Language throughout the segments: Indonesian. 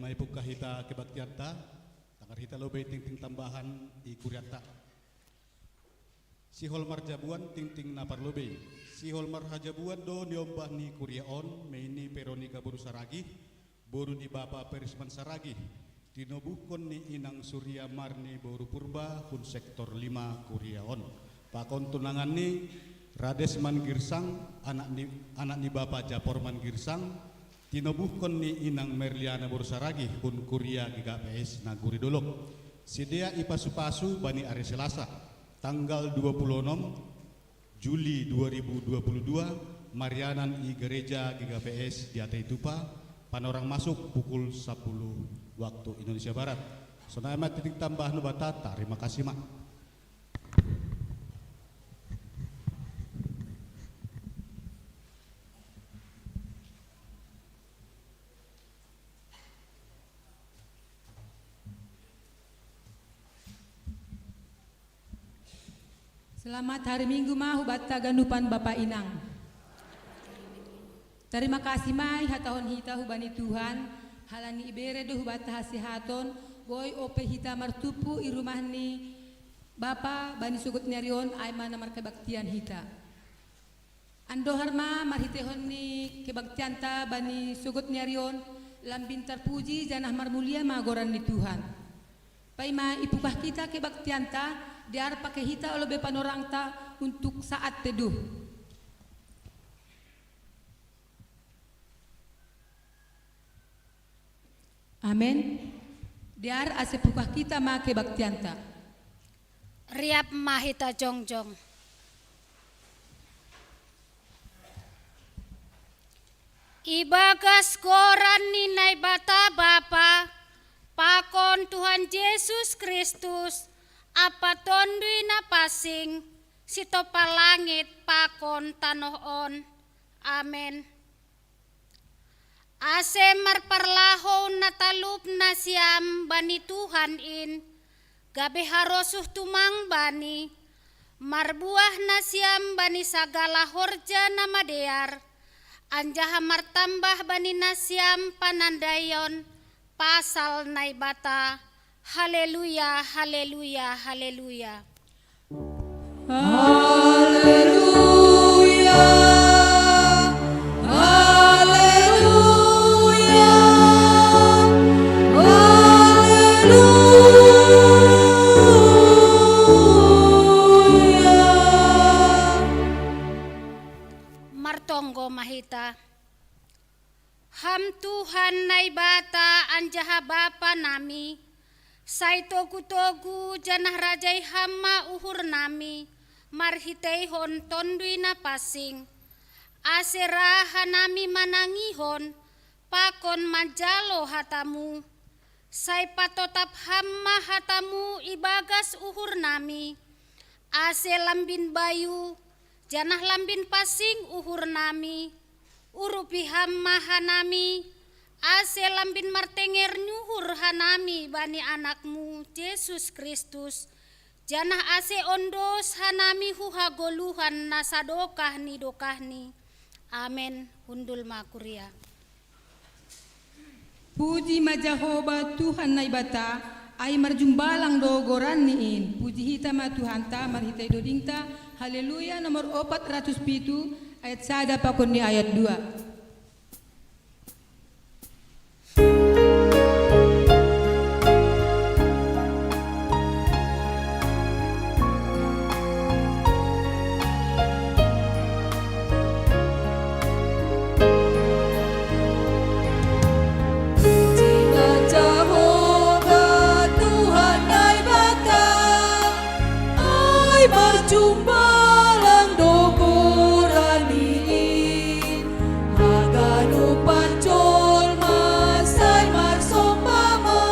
may pagkahita kebaktianta, takar hita lobay ting tambahan i kuryata. Si Holmar Jabuan ting napar lobay. Si Holmar Hajabuan do niombah ni kuryaon, may ni Peronika Buru Saragi, boru ni Bapa Perisman Saragi. Tinobukon ni Inang Surya Marni Boru Purba kun sektor 5 kuryaon. Pakon tunangan ni Rades Mangirsang, anak ni Bapa Japor Mangirsang. Tinobuhkon ni Inang Merliana Borsaragi kun kuria GKPS Naguri Dolok. Sedia ipasupasu bani Ari Selasa tanggal 26 Juli 2022 Marianan i Gereja GKPS di Atai Tupa panorang masuk pukul 10 waktu Indonesia Barat. Sonama titik tambah nubata, terima kasih mak. Selamat hari Minggu mah hubata ganupan Bapak Inang. Terima kasih mai hatahon hita hubani Tuhan halani ibere do hubata hasihaton boy ope hita martupu i rumah ni Bapa bani sugut nyarion ay mana mar kebaktian hita. Ando harma marhitehon ni kebaktianta bani sugut nyarion lambin terpuji janah marmulia magoran ni Tuhan. Paima ipupah kita kebaktianta diar pakai hita oleh panorang ta untuk saat teduh. Amin. Diar asepukah kita make baktianta. Riap mahita jongjong. Ibagas koran ninai bata Bapa, pakon Tuhan Yesus Kristus, apa tondui na pasing sito palangit pakon tanohon. Amen. Ase marparlaho na talup na siam bani Tuhan in gabe harosuh tumang bani marbuah na siam bani sagala horja na madear anjaha martambah bani na siam panandayon pasal naibata. Haleluya, haleluya, haleluya. Haleluya. Haleluya. Haleluya. Martonggo mahita. Ham Tuhan naibata anjaha Bapa nami. Sai togu janah rajai hama uhur nami marhitei hon tondui na pasing asera hanami manangihon pakon majalo hatamu sai patotap hama hatamu ibagas uhur nami ase lambin bayu janah lambin pasing uhur nami urupi hama hanami ase lambin martenger nyuhur hanami bani anakmu Yesus Kristus janah ase ondos hanami huhagoluhan nasadokah ni dokahni. Amen. Hundul makuria. Puji majahoba Tuhan naibata ay marjumbalang dogoran niin. Puji hita ma Tuhan ta marhitay dodingta. Haleluya nomor 407 ayat sada pakon ni ayat 2. Jumbalang dogoran niin Haganu pancol masai marsombama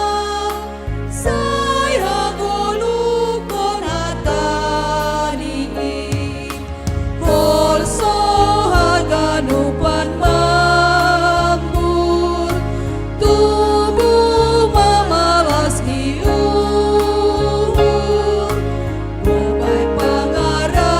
Sai hagolukon hataniin Holso haganu panmambur Tubuh mamalas giur Babai pangara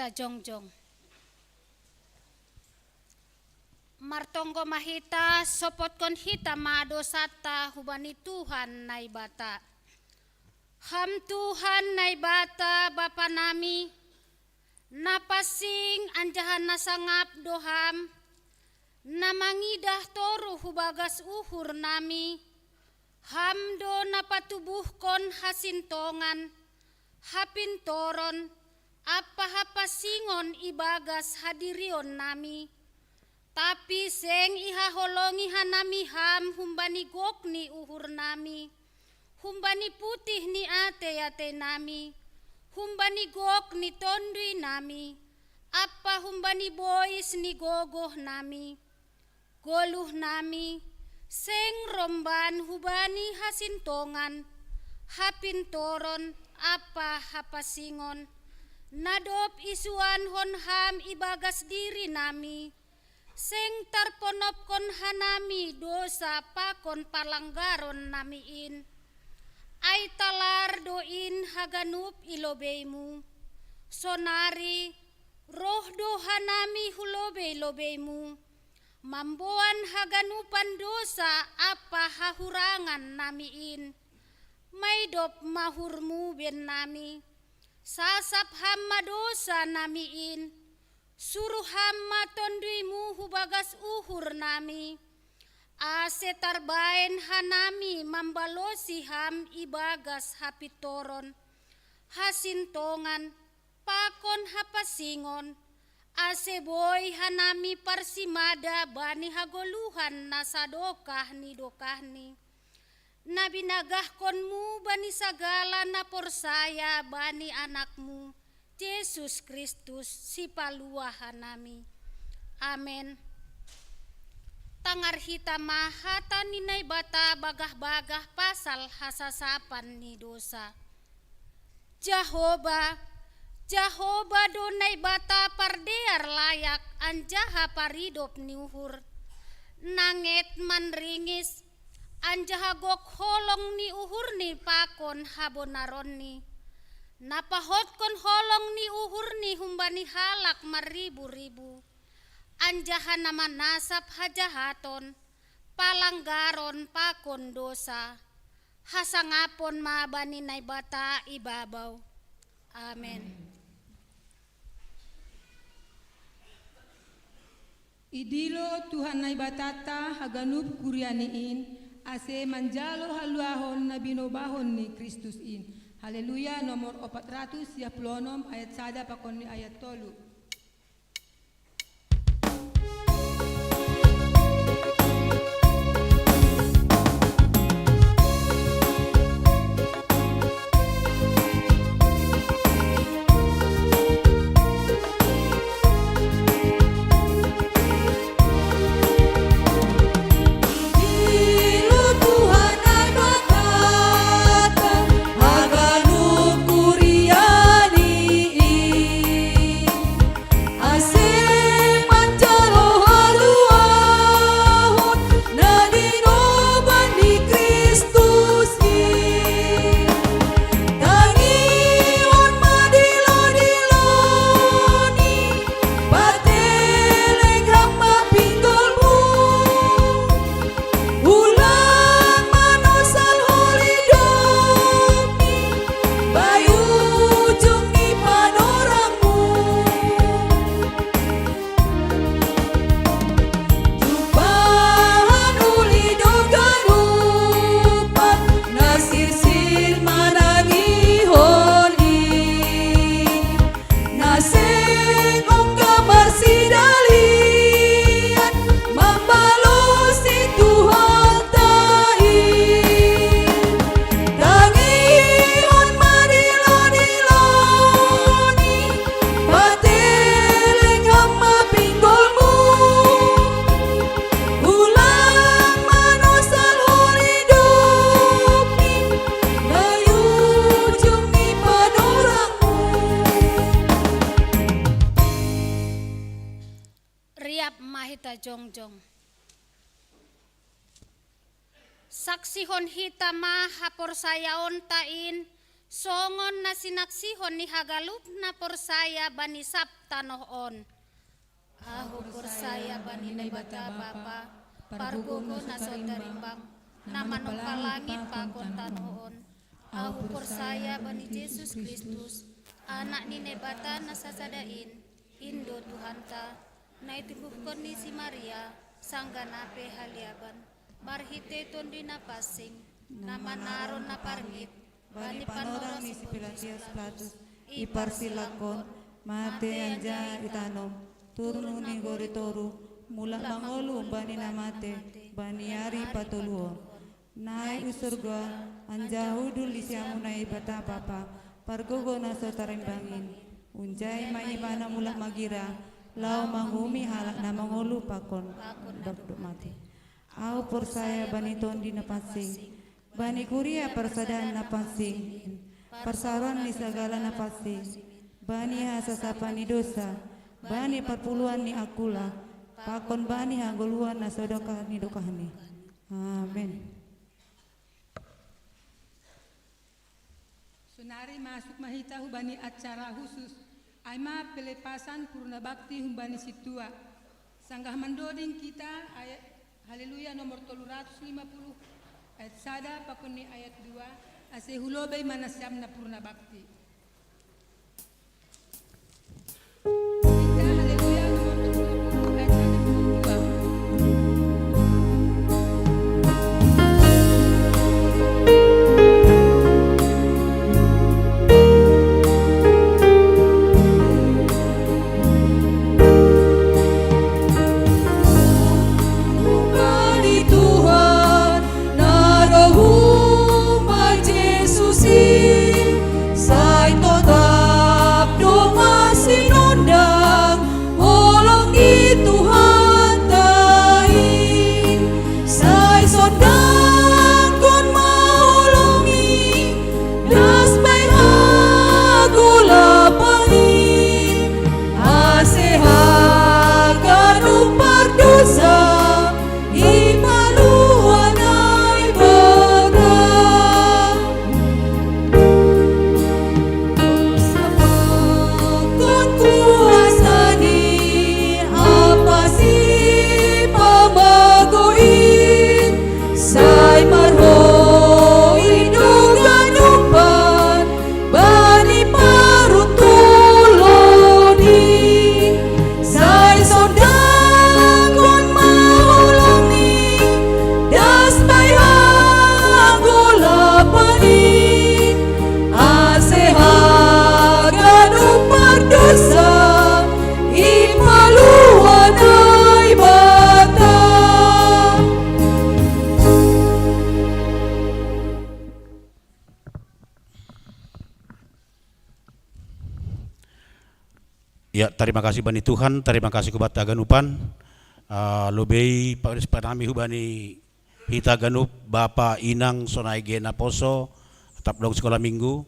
mahita jongjong. Martonggo mahita sopotkon hita madosata hubani Tuhan nai bata. Ham Tuhan nai bata Bapa nami, napasing anjahan nasangap doham, namangidah toru hubagas uhur nami, hamdo napatubuhkon hasintongan, hapintoron, apa hapasingon ibagas hadirion nami, tapi seng ihaholongi hanami ham humbani gokni uhur nami, humbani putih ni ate nami, humbani gok ni tondui nami, apa humbani bois ni gogoh nami, goluh nami, seng romban hubani hasintongan, hapintoron, apa hapasingon, nadop isuan honham ibagas diri nami, seng tarponopkon hanami dosa pakon palanggaron namiin, ay talar doin haganup ilobeimu, sonari roh dohanami hulobe-lobeimu, mamboan haganupan dosa apa hahurangan namiin, maidop mahurmu ben nami, sasap hamma dosa namiin, suruh hamma tonduimu hubagas uhur nami, ase tarbaen hanami mambalosi ham ibagas hapitoron, hasintongan, pakon hapasingon, ase boy hanami parsimada bani hagoluhan nasadokah ni dokahni, nabinagahkonmu bani sagala na porsaya bani anakmu, Yesus Kristus si palua hanami. Amen. Tangar hita mahata ninay bata bagah-bagah pasal hasasapan ni dosa. Jehovah donay bata pardear layak anjaha paridop ni uhur. Nanget manringis anjaha gok holong ni uhur ni pakon habonaron ni. Napahotkon holong ni uhur ni humbani halak maribu-ribu. Anjahan nama nasab hajahaton, palanggaron pakon dosa, hasangapon mabani nai bata ibabaw. Amen. Idilo Tuhan nai batata haganup kurianiin, ase manjalo haluahon na binobahon ni Kristus in. Haleluya, nomor 436 ayat 1 pakon ni ayat 3. jongjong. Saksihon hita ma hapor sayaon tain Songon na sinaksihon ni Hagalup na porsaya bani sabta noon. Ahu porsaya bani na bata bapa, pargogo na saudarimbang, na manong kalangit pakonta noon. Ahu porsaya bani Yesus Kristus, anak ni nebata na sasadain, Indo Tuhanta, na itubukon ni si Maria, sangganape haliaban, barhite tondi na pasing, na manaron na parngit, Bani panorang ni si Pilatius Platus, iparsilakon, mate anja itanom, turno ni goritoru, mula mangolu bani namate, bani yari patuluon. Nai usurga, anja hudul isiamu nai bata papa, pargogo na sotarimbangin, unjai maimana mula magira, lau manghumi halak na mangolu pakon, dapduk mati. Au porsaya bani tondi na pasing, Bani kuria persadaan napasing, persaran ni segala napasing, bani hasasapa ni dosa, bani perpuluhan ni akula, pakon bani hagoluan na sodokah ni dokahni. Amin. Sunari masuk mahita hubani acara khusus, aima pelepasan purna bakti hubani situa. Sanggah mendoding kita ayat Haleluya nomor 350. Ayat sada pakuni ayat 2 ase hulobay manasyam na purna bakti. Kita haleluya nomor 30 ayat sada pukul 2. Bani Tuhan narohu ma Jesusi, sai tetap doa sinondang, olong di Tuhan tain, sai sondang kon maolongi, das bay aku lapangin, asehagan upar dosa, imaluan ay bata. Sabakon kuasa ni apa si pamagoin, say marhoi dugan upan, bani parutuloni, say sondang kon maulani, das bayang gulapanin, asehagan upar dosa, imaluan ay bata. Ya, terima kasih bani Tuhan, terima kasih kepada Ganupan. Lobei panami hubani hita ganup Bapa Inang sonai gena poso tetap dong sekolah minggu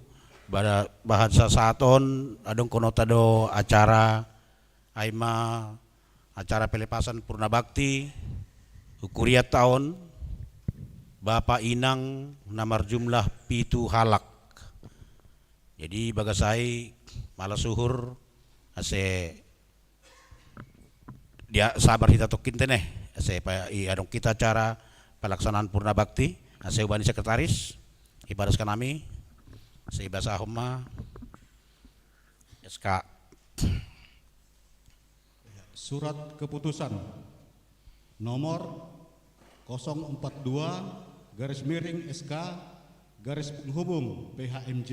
pada bahasa saaton adong konotado acara aima acara pelepasan purna bakti ukuria tahun Bapa Inang namar jumlah pitu halak. Jadi bagasai malah suhur ase dia sabar kita tokin teneh ase pa adong kita cara pelaksanaan purna bakti ase ubani sekretaris ibadas kanami ase ibasa homa SK Surat keputusan nomor 042 SK penghubung PHMJ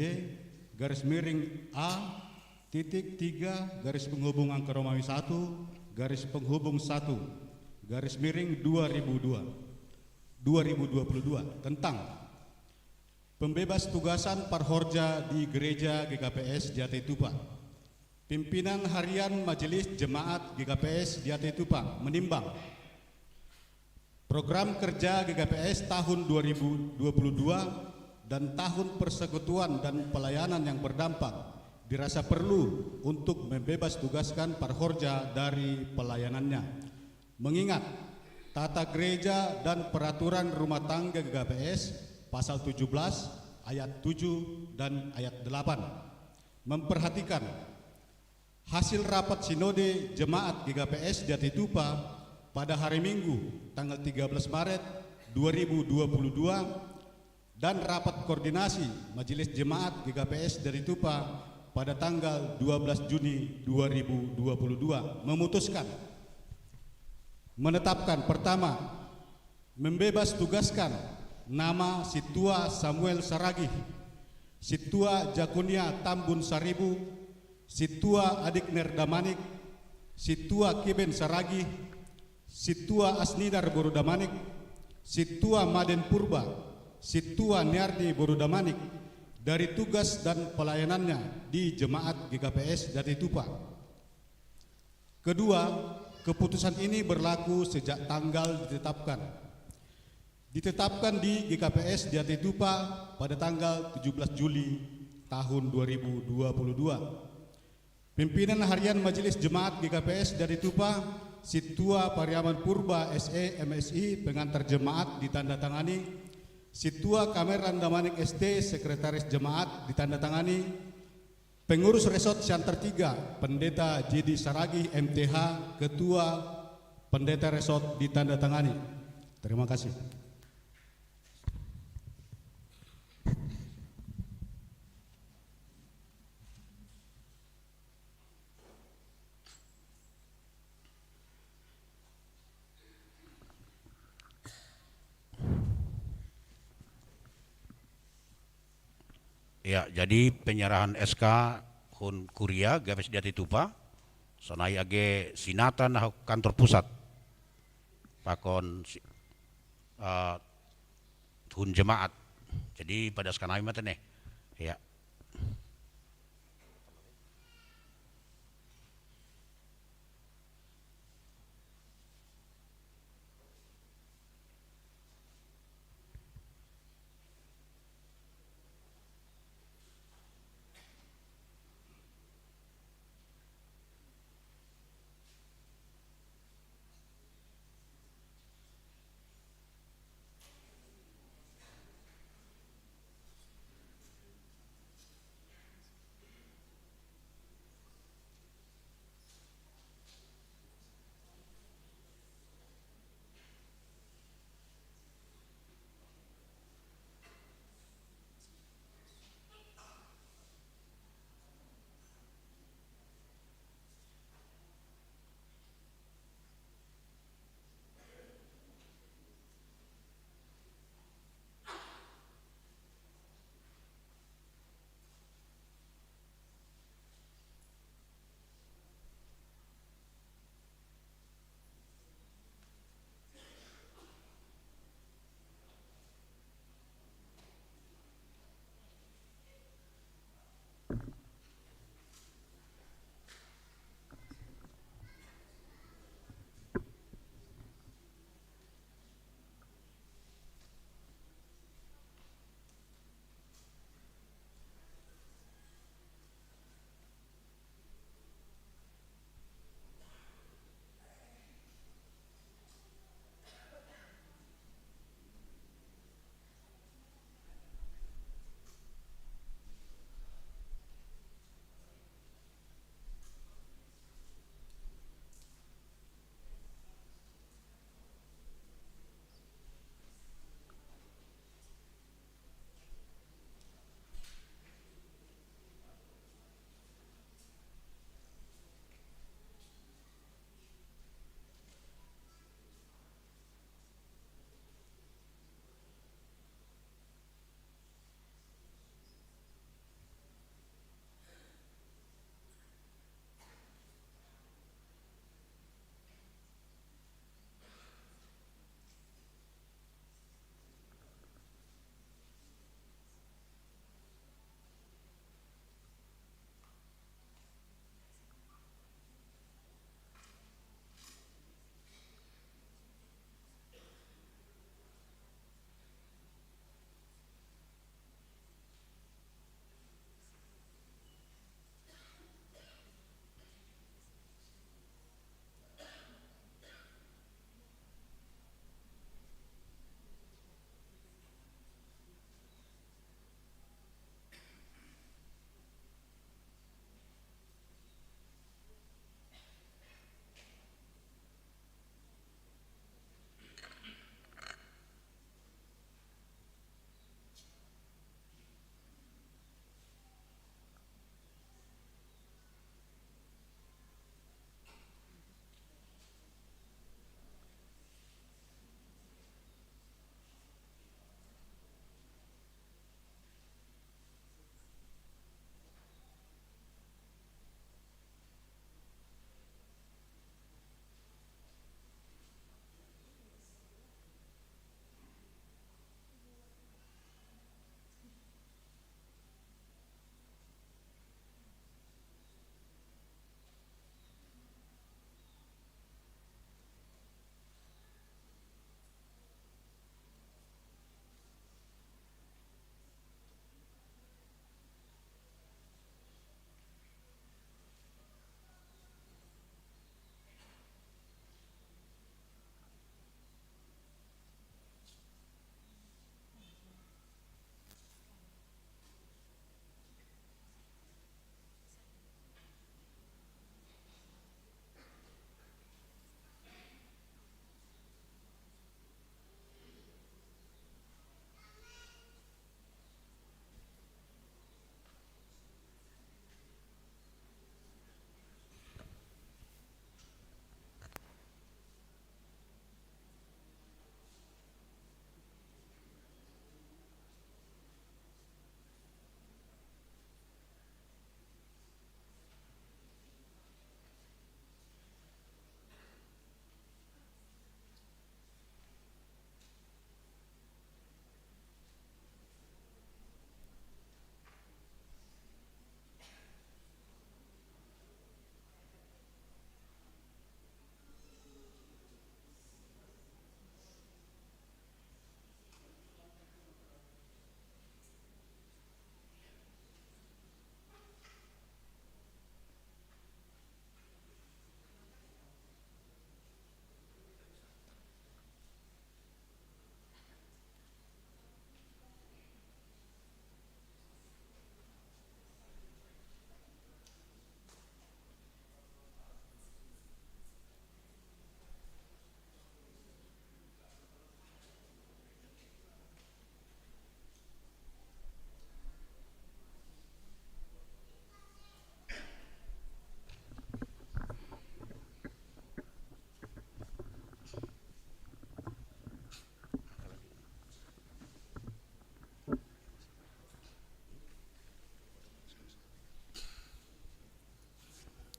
A titik 3 angka Romawi 1 penghubung 1 2022 tentang pembebas tugasan parhorja di gereja GKPS Jati Tupa. Pimpinan harian Majelis Jemaat GKPS Jati Tupa menimbang program kerja GKPS tahun 2022 dan tahun persekutuan dan pelayanan yang berdampak dirasa perlu untuk membebas tugaskan parhorja dari pelayanannya. Mengingat tata gereja dan peraturan rumah tangga GKPS pasal 17 ayat 7 dan ayat 8. Memperhatikan hasil rapat sinode jemaat GKPS Jati Tupa pada hari Minggu tanggal 13 Maret 2022 dan rapat koordinasi Majelis Jemaat GKPS Jati Tupa pada tanggal 12 Juni 2022 memutuskan menetapkan pertama, membebas tugaskan nama Situa Samuel Saragih, Situa Jakunia Tambun Saribu, Situa Adik Nerdamanik, Situa Kiben Saragih, Situa Asnidar Borudamanik, Situa Maden Purba, Situa Niardi Borudamanik dari tugas dan pelayanannya di Jemaat GKPS Jati Tupa. Kedua, keputusan ini berlaku sejak tanggal ditetapkan di GKPS Jati Tupa pada tanggal 17 Juli tahun 2022. Pimpinan Harian Majelis Jemaat GKPS Jati Tupa, Situa Pariaman Purba SE MSI pengantar jemaat ditandatangani, Situa Kameran Damanik ST Sekretaris Jemaat ditandatangani, Pengurus Resort Siantar 3 Pendeta Jedi Saragih MTH Ketua Pendeta Resort ditandatangani. Terima kasih. Ya, jadi penyerahan SK Hun Kuria GKPS Jati Tupa sonai age sinatan kantor pusat pakon Hun jemaat. Jadi pada sekarang mata nih. Ya.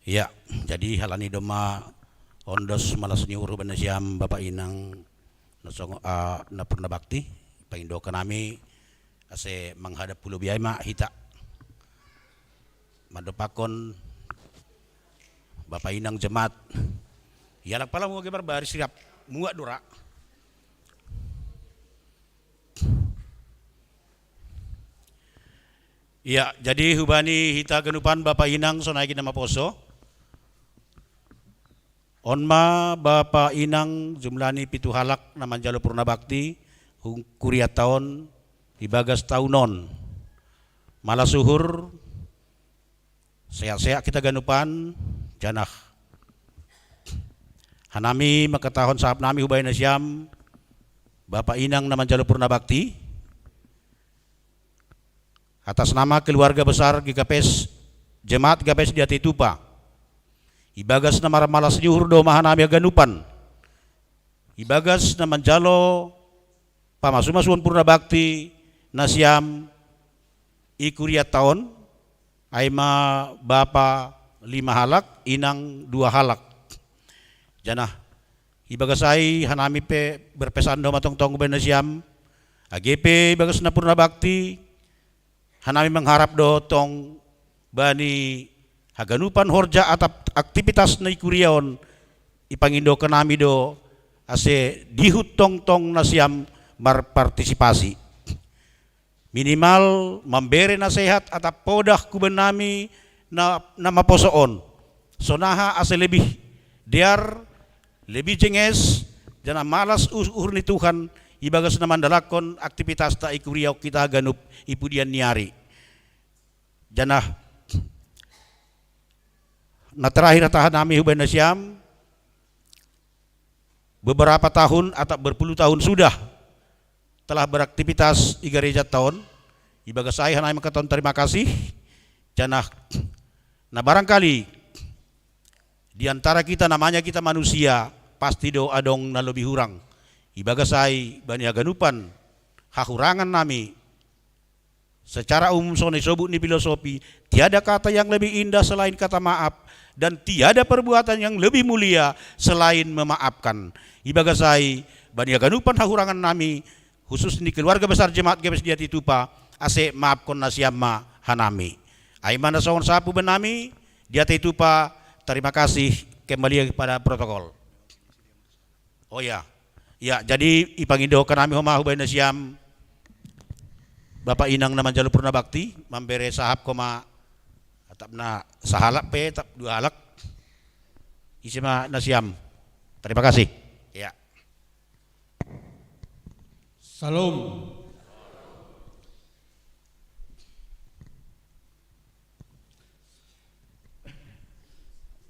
Ya, jadi halani doma ondos malas nyuruh benesiam Bapak Inang na purna bakti pangindo kanami ase menghadap pulau biaya mak hita mandopakon Bapak Inang jemaat yalak pala mo gebar baris siap muak dura. Ya, jadi hubani hita genupan Bapak Inang sonaiki nama poso. Onma Bapak Inang jumlani pitu halak naman jalo purna bakti kuria tahun ibagas tahunon malasuhur sehat-sehat kita ganupan janah hanami makatahon sahab nami hubay na siyam Bapak Inang naman jalo purna bakti atas nama keluarga besar GKPS Jemaat GKPS di Atitupa ibagas na maramalas nyuhur do mahanami aganupan ibagas na manjalo pamasumasuan purna bakti na siyam ikuria taon ay bapa 5 halak inang 2 halak janah ibagas ay hanami pe berpesan do matong-tong na siyam AGP ibagas na purna bakti hanami mengharap do tong bani haganupan horja atap aktivitas na ikuriaon ipangindo kanami do ase dihut tong-tong na siyam marpartisipasi minimal memberi nasihat atap podah kuben nami na maposoon sonaha ase lebih diar lebih jenges jana malas uhur ni Tuhan ibagas na mandalakon aktivitas ta ikuriaw kita ganup ipudian niari jana na terakhir tahan nami hubay na siyam beberapa tahun atau berpuluh tahun sudah telah beraktivitas di gereja tahun ibagas saya hanai makaton terima kasih janah na barangkali di antara kita namanya kita manusia pasti do adong na lebih hurang ibagas saya bani aganupan hahurangan nami secara umum sone sobut ni filosofi tiada kata yang lebih indah selain kata maaf dan tiada perbuatan yang lebih mulia selain memaafkan. Ibagas ay bani aganupan hahurangan nami khusus di keluarga besar jemaat GKPS di Atitupa ase maafkon na siyama hanami. Ay mana sawon sapu benami di Atitupa terima kasih kembali kepada protokol. Oh ya. Ya, jadi ipangindo kanami humahubay na siyam Bapak Inang naman jalo purna bakti mambere sahab koma atap na sahalak pe tap 2 halak isima nasiam terima kasih ya Salam.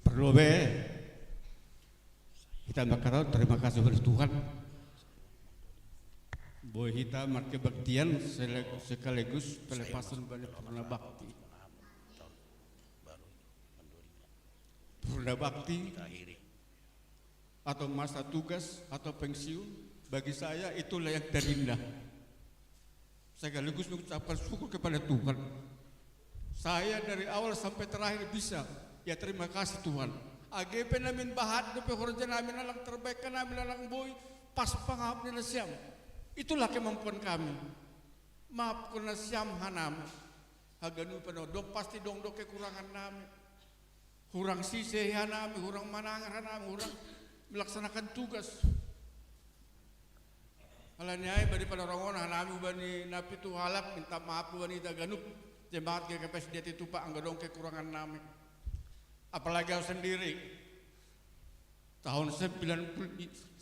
Perlu be kita bakal terima kasih kepada Tuhan bahwa kita marke baktian sekaligus pelepasan balik purna bakti. Purna bakti atau masa tugas atau pensiun bagi saya itulah yang terindah. Sekaligus mengucapkan syukur kepada Tuhan. Saya dari awal sampai terakhir bisa. Ya terima kasih Tuhan. AGP namin bahat do pehorja namin alang terbaik namin alang boy pas pangap nila siam. Itulah kemampuan kami. Maaf kuna siam hanam. Haganu pano dong pasti dong kekurangan namin. Hurang sise hanami, hurang manangan hanami, hurang melaksanakan tugas. Alanyai daripada orang hanami bani napi tu halap minta maaf bani ganup jemaat GKPS di Atitupa anggadong kekurangan nami. Apalagi aku sendiri tahun 95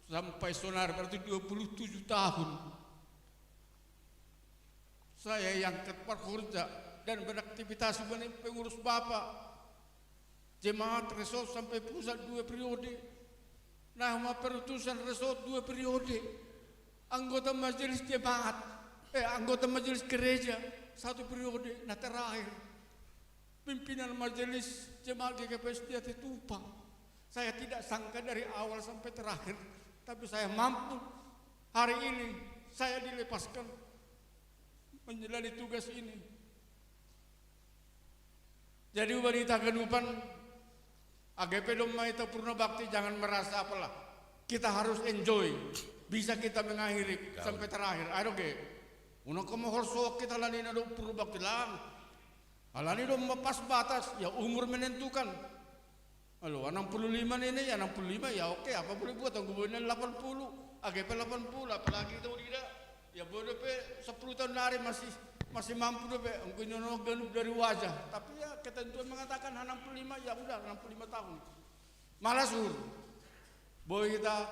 sampai sonar berarti 27 tahun saya yang keempat kerja dan beraktivitas sebagai pengurus Bapak jemaat resort sampai pusat 2 periode nama perutusan resort 2 periode anggota majelis jemaat anggota majelis gereja 1 periode nah terakhir pimpinan majelis jemaat GKPS di Atitupa saya tidak sangka dari awal sampai terakhir tapi saya mampu hari ini saya dilepaskan menjalani tugas ini. Jadi wanita kehidupan AGP Doma itu purna bakti, jangan merasa apalah. Kita harus enjoy. Bisa kita mengakhiri sampai terakhir. Ayo ke. Unang kamohor sok kita lani na do purna bakti lang. Alani do pas batas ya umur menentukan. Halo, 65 ini ya 65 ya oke, apa boleh buat ang gubernur 80, AGP 80, apalagi itu tidak. Ya boleh pe 10 tahun lari masih mampu deh pe, ang kunyono ganup dari wajah. Tapi ya ketentuan mengatakan 65 ya udah 65 tahun. Malah sur. Boy kita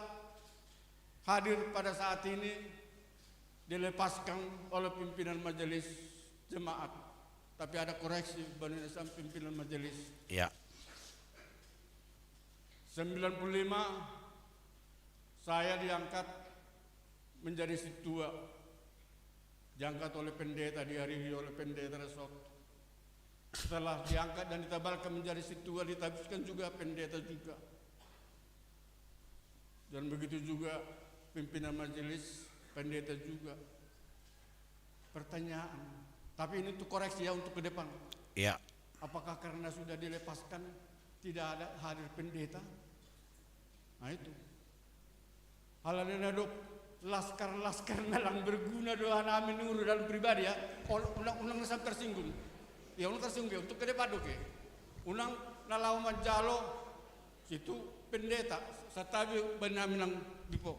hadir pada saat ini dilepaskan oleh pimpinan majelis jemaat. Tapi ada koreksi berdasarkan pimpinan majelis. Ya. 95 saya diangkat menjadi situa, diangkat oleh pendeta, diarihi oleh pendeta Resort. Setelah diangkat dan ditabalkan menjadi situa, ditabiskan juga pendeta juga. Dan begitu juga pimpinan majelis, pendeta juga. Pertanyaan, tapi ini untuk koreksi ya untuk ke depan. Ya. Apakah karena sudah dilepaskan tidak ada hadir pendeta? Nah itu. Halalena dok laskar nalang berguna doa namin nuru dalam pribadi ya. Unang nasab tersinggung. Ya unang tersinggung ya untuk ke depan dok ya. Unang nalaw manjalo situ pendeta satabi benamin ng bipo.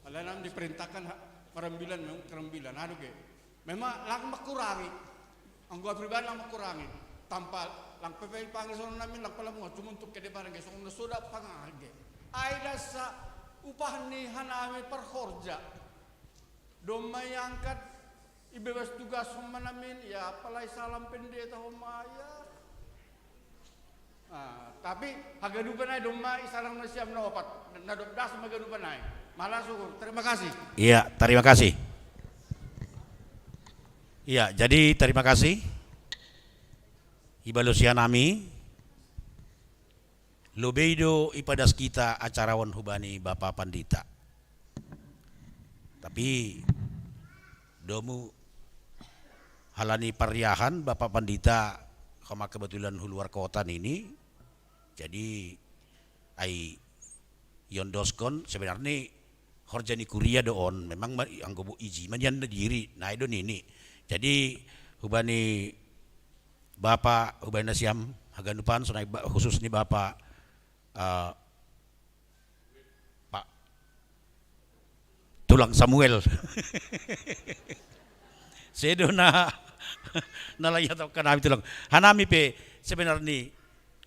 Halalena diperintahkan kerambilan memang kerambilan. Aduh ke. Memang lang makurangi. Ang gua pribadi lang makurangi. Tanpa lang PPI pangisono namin lang pala mo cuma untuk ke depan guys. Kung nasuda pangage. Aida sa upah ni hanami perhorja. Domay angkat ibebas tugas huma namin ya palay salam pendeta humaya. Tapi hagadupan ay domay isalang na siyam na opat. Nadobdas magadupan ay. Malah syukur. Terima kasih. Iya, terima kasih. Iya, jadi terima kasih. Ibalusia nami. Lobedo ipadas kita acarawan hubani Bapak Pandita. Tapi domu halani pariahan Bapak Pandita kama kebetulan luar kota ini. Jadi ai yondoskon sebenarnya horjani kuria doon memang anggo iji manyan na diri na idon ini. Jadi hubani Bapak hubani nasiam haganupan sunay khusus ni Bapak Pak Tulang Samuel sedo na nalayat ako kanami tulang hanami pe sebenarnya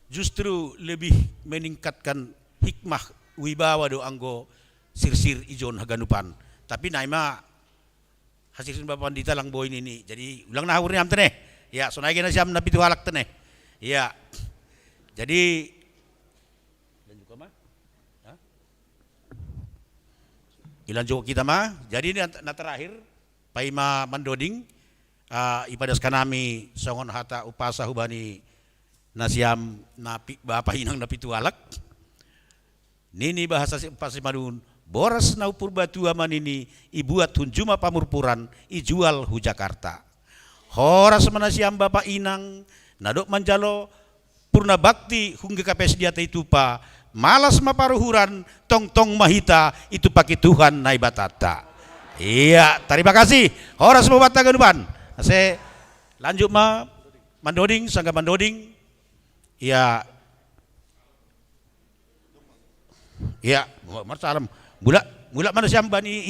justru lebih meningkatkan hikmah wibawa do anggo sirsir ijon haganupan tapi naima hasil Bapak Pandita lang boy ini jadi ulang nahur ni amtene ya sunay na siyam na pituhalak tene ya jadi ilan juga kita mah. Jadi ini na terakhir paima mandoding ipadas kanami songon hata upasa hubani nasiam napi Bapak inang napitualak. Nini bahasa pasimadun boras nau purbatua manini ibuat hunjuma pamurpuran ijual hu Jakarta. Horas manasiam Bapak inang nadok manjalo purna bakti hungga kapes diata itu pa malas maparuhuran tong mahita itu pakai Tuhan naibatata. Iya, terima kasih. Horas membata ganupan. Saya lanjut mandoding sangga mandoding. Iya. Iya, salam. Mula mana siam bani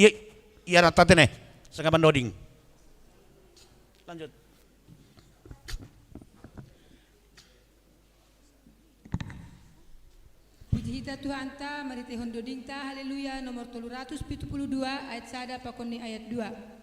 iya natatene sangga mandoding. Lanjut. Puji hita Tuhan ta, marite hondoding ta, haleluya, nomor 372, ayat sada pakoni ayat 2.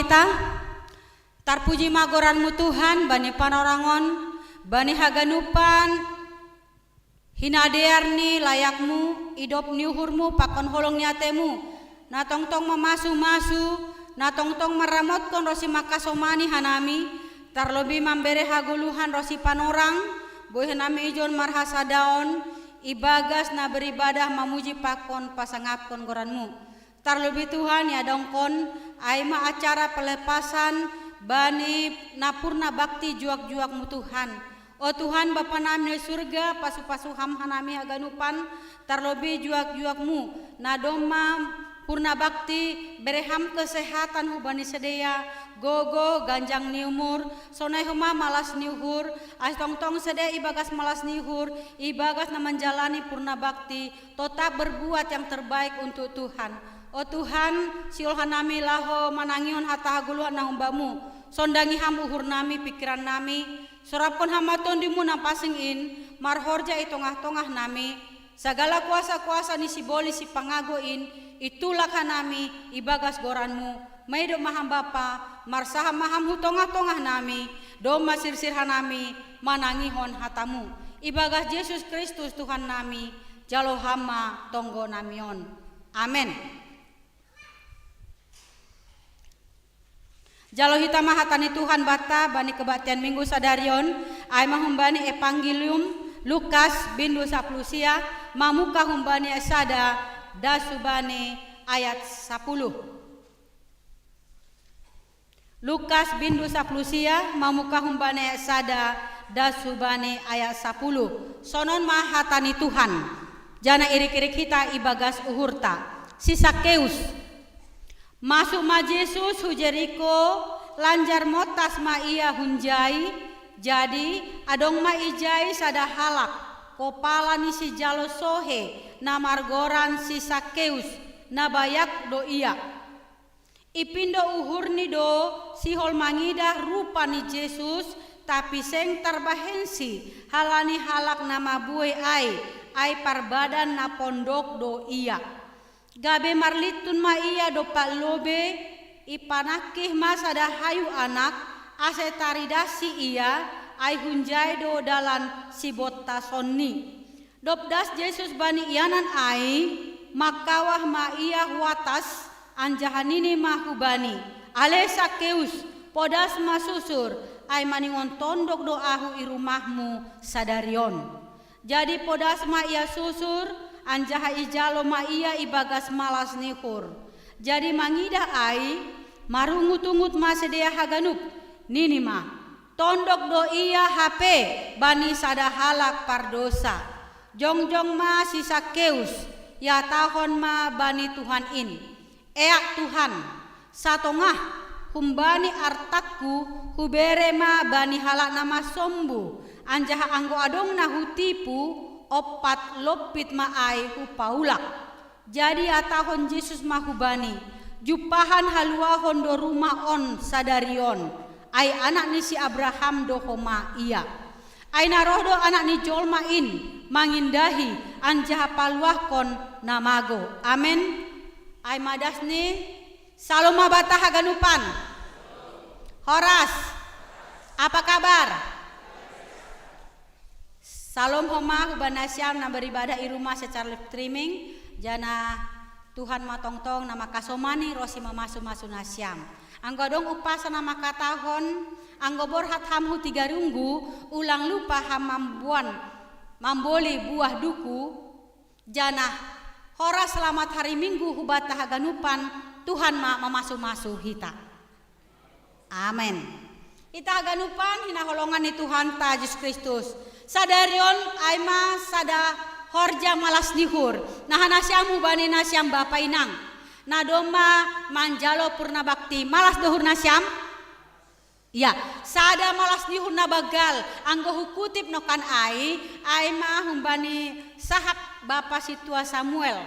hita. Tarpuji magoranmu Tuhan, bani panorangon, bani haganupan, hinadearni layakmu, idop niuhurmu, pakon holong niatemu, na tongtong memasu-masu, na tongtong meramotkan rosi makasomani hanami, tarlobi mambere haguluhan rosi panorang, boy hanami ijon marhasa daon, ibagas na beribadah mamuji pakon pasangapkon goranmu. Tarlobi Tuhan ya dongkon, aima acara pelepasan, bani napurna bakti juak-juakmu Tuhan. O Tuhan Bapa nami surga, pasu-pasu ham hanami haganupan, tarlobi juak-juakmu, nadoma purna bakti, bereham kesehatan hubani sedia, gogo ganjang niumur, sonai huma malas niuhur, astong-tong sedia ibagas malas niuhur, ibagas na menjalani purna bakti, tetap berbuat yang terbaik untuk Tuhan. O Tuhan, siul hanami laho manangion hata haguluhan na humbamu, sondangi ham uhur nami pikiran nami, sorapkon hamaton dimu na pasingin, marhorja itongah-tongah nami, segala kuasa-kuasa ni siboli si pangagoin, itulah nami ibagas goranmu, maido maham Bapa, marsaham maham hutongah-tongah nami, doma sirsir hanami, manangihon hatamu, ibagas Yesus Kristus Tuhan nami, jalo hama tonggo namion. Amin. Jalo hita mahatani Tuhan bata bani kebaktian minggu sadarion ay mahumbani Evangelium Lukas bindu saplusia mamuka humbani esada dasubani ayat 10. Lukas bindu saplusia mamuka humbani esada dasubani ayat 10. Sonon mahatani Tuhan jana irik-irik kita ibagas uhurta si Sakeus masuk ma Yesus hu Jeriko lanjar motas ma ia hunjai jadi adong ma ijai sada halak kopala ni si jalo sohe na margoran si Sakeus na bayak do ia ipindo uhurni do si hol mangida rupa ni Yesus tapi seng terbahensi halani halak nama buai ai parbadan na pondok do ia gabe marlitun ma iya dopak lobe ipanakih masa dah hayu anak ase taridasi iya ai hunjai do dalan si botta sonni dopdas Yesus bani ianan ai makawah ma iya watas anjahanini mahubani ale Sakeus podas masusur ai maningon tondok do ahu irumahmu sadarion jadi podas ma iya susur anjaha ijalo ma iya ibagas malas nihur jadi mangidah ai marungut-ungut ma sedia haganup nini ma tondok do iya HP bani sada halak pardosa jongjong ma si Sakeus ya tahon ma bani Tuhan in eak Tuhan satongah humbani artakku hubere ma bani halak nama sombu anjaha anggo adong na hutipu opat lopit maai hu paulak jadi atahon Yesus mahubani jupahan haluahon do rumah on sadarion ai anak ni si Abraham do homa iya ai naroh do anak ni jolma in mangindahi anjaha paluahkon namago amin ai madas ni saloma batah haganupan Horas apa kabar? Salam homa hubana siam na beribadah i rumah secara live streaming jana Tuhan matongtong nama kasomani rosi mamasu-masu nasyam. Anggo dong upasana makatahon anggo borhat hamhu 3 runggu ulang lupa ham mambuan mamboli buah duku jana hora selamat hari Minggu hubata haganupan Tuhan mamasu-masu hita. Amin. Ita haganupan hina holongan ni Tuhan ta Yesus Kristus. Sadarion aima sada horja malas nihur nah nasyamu bani nasyam bapa inang na doma manjalo purna bakti malas dohur nasyam ya sada malas nihur na bagal anggo hukutip nokan aima humbani sahak bapa situa Samuel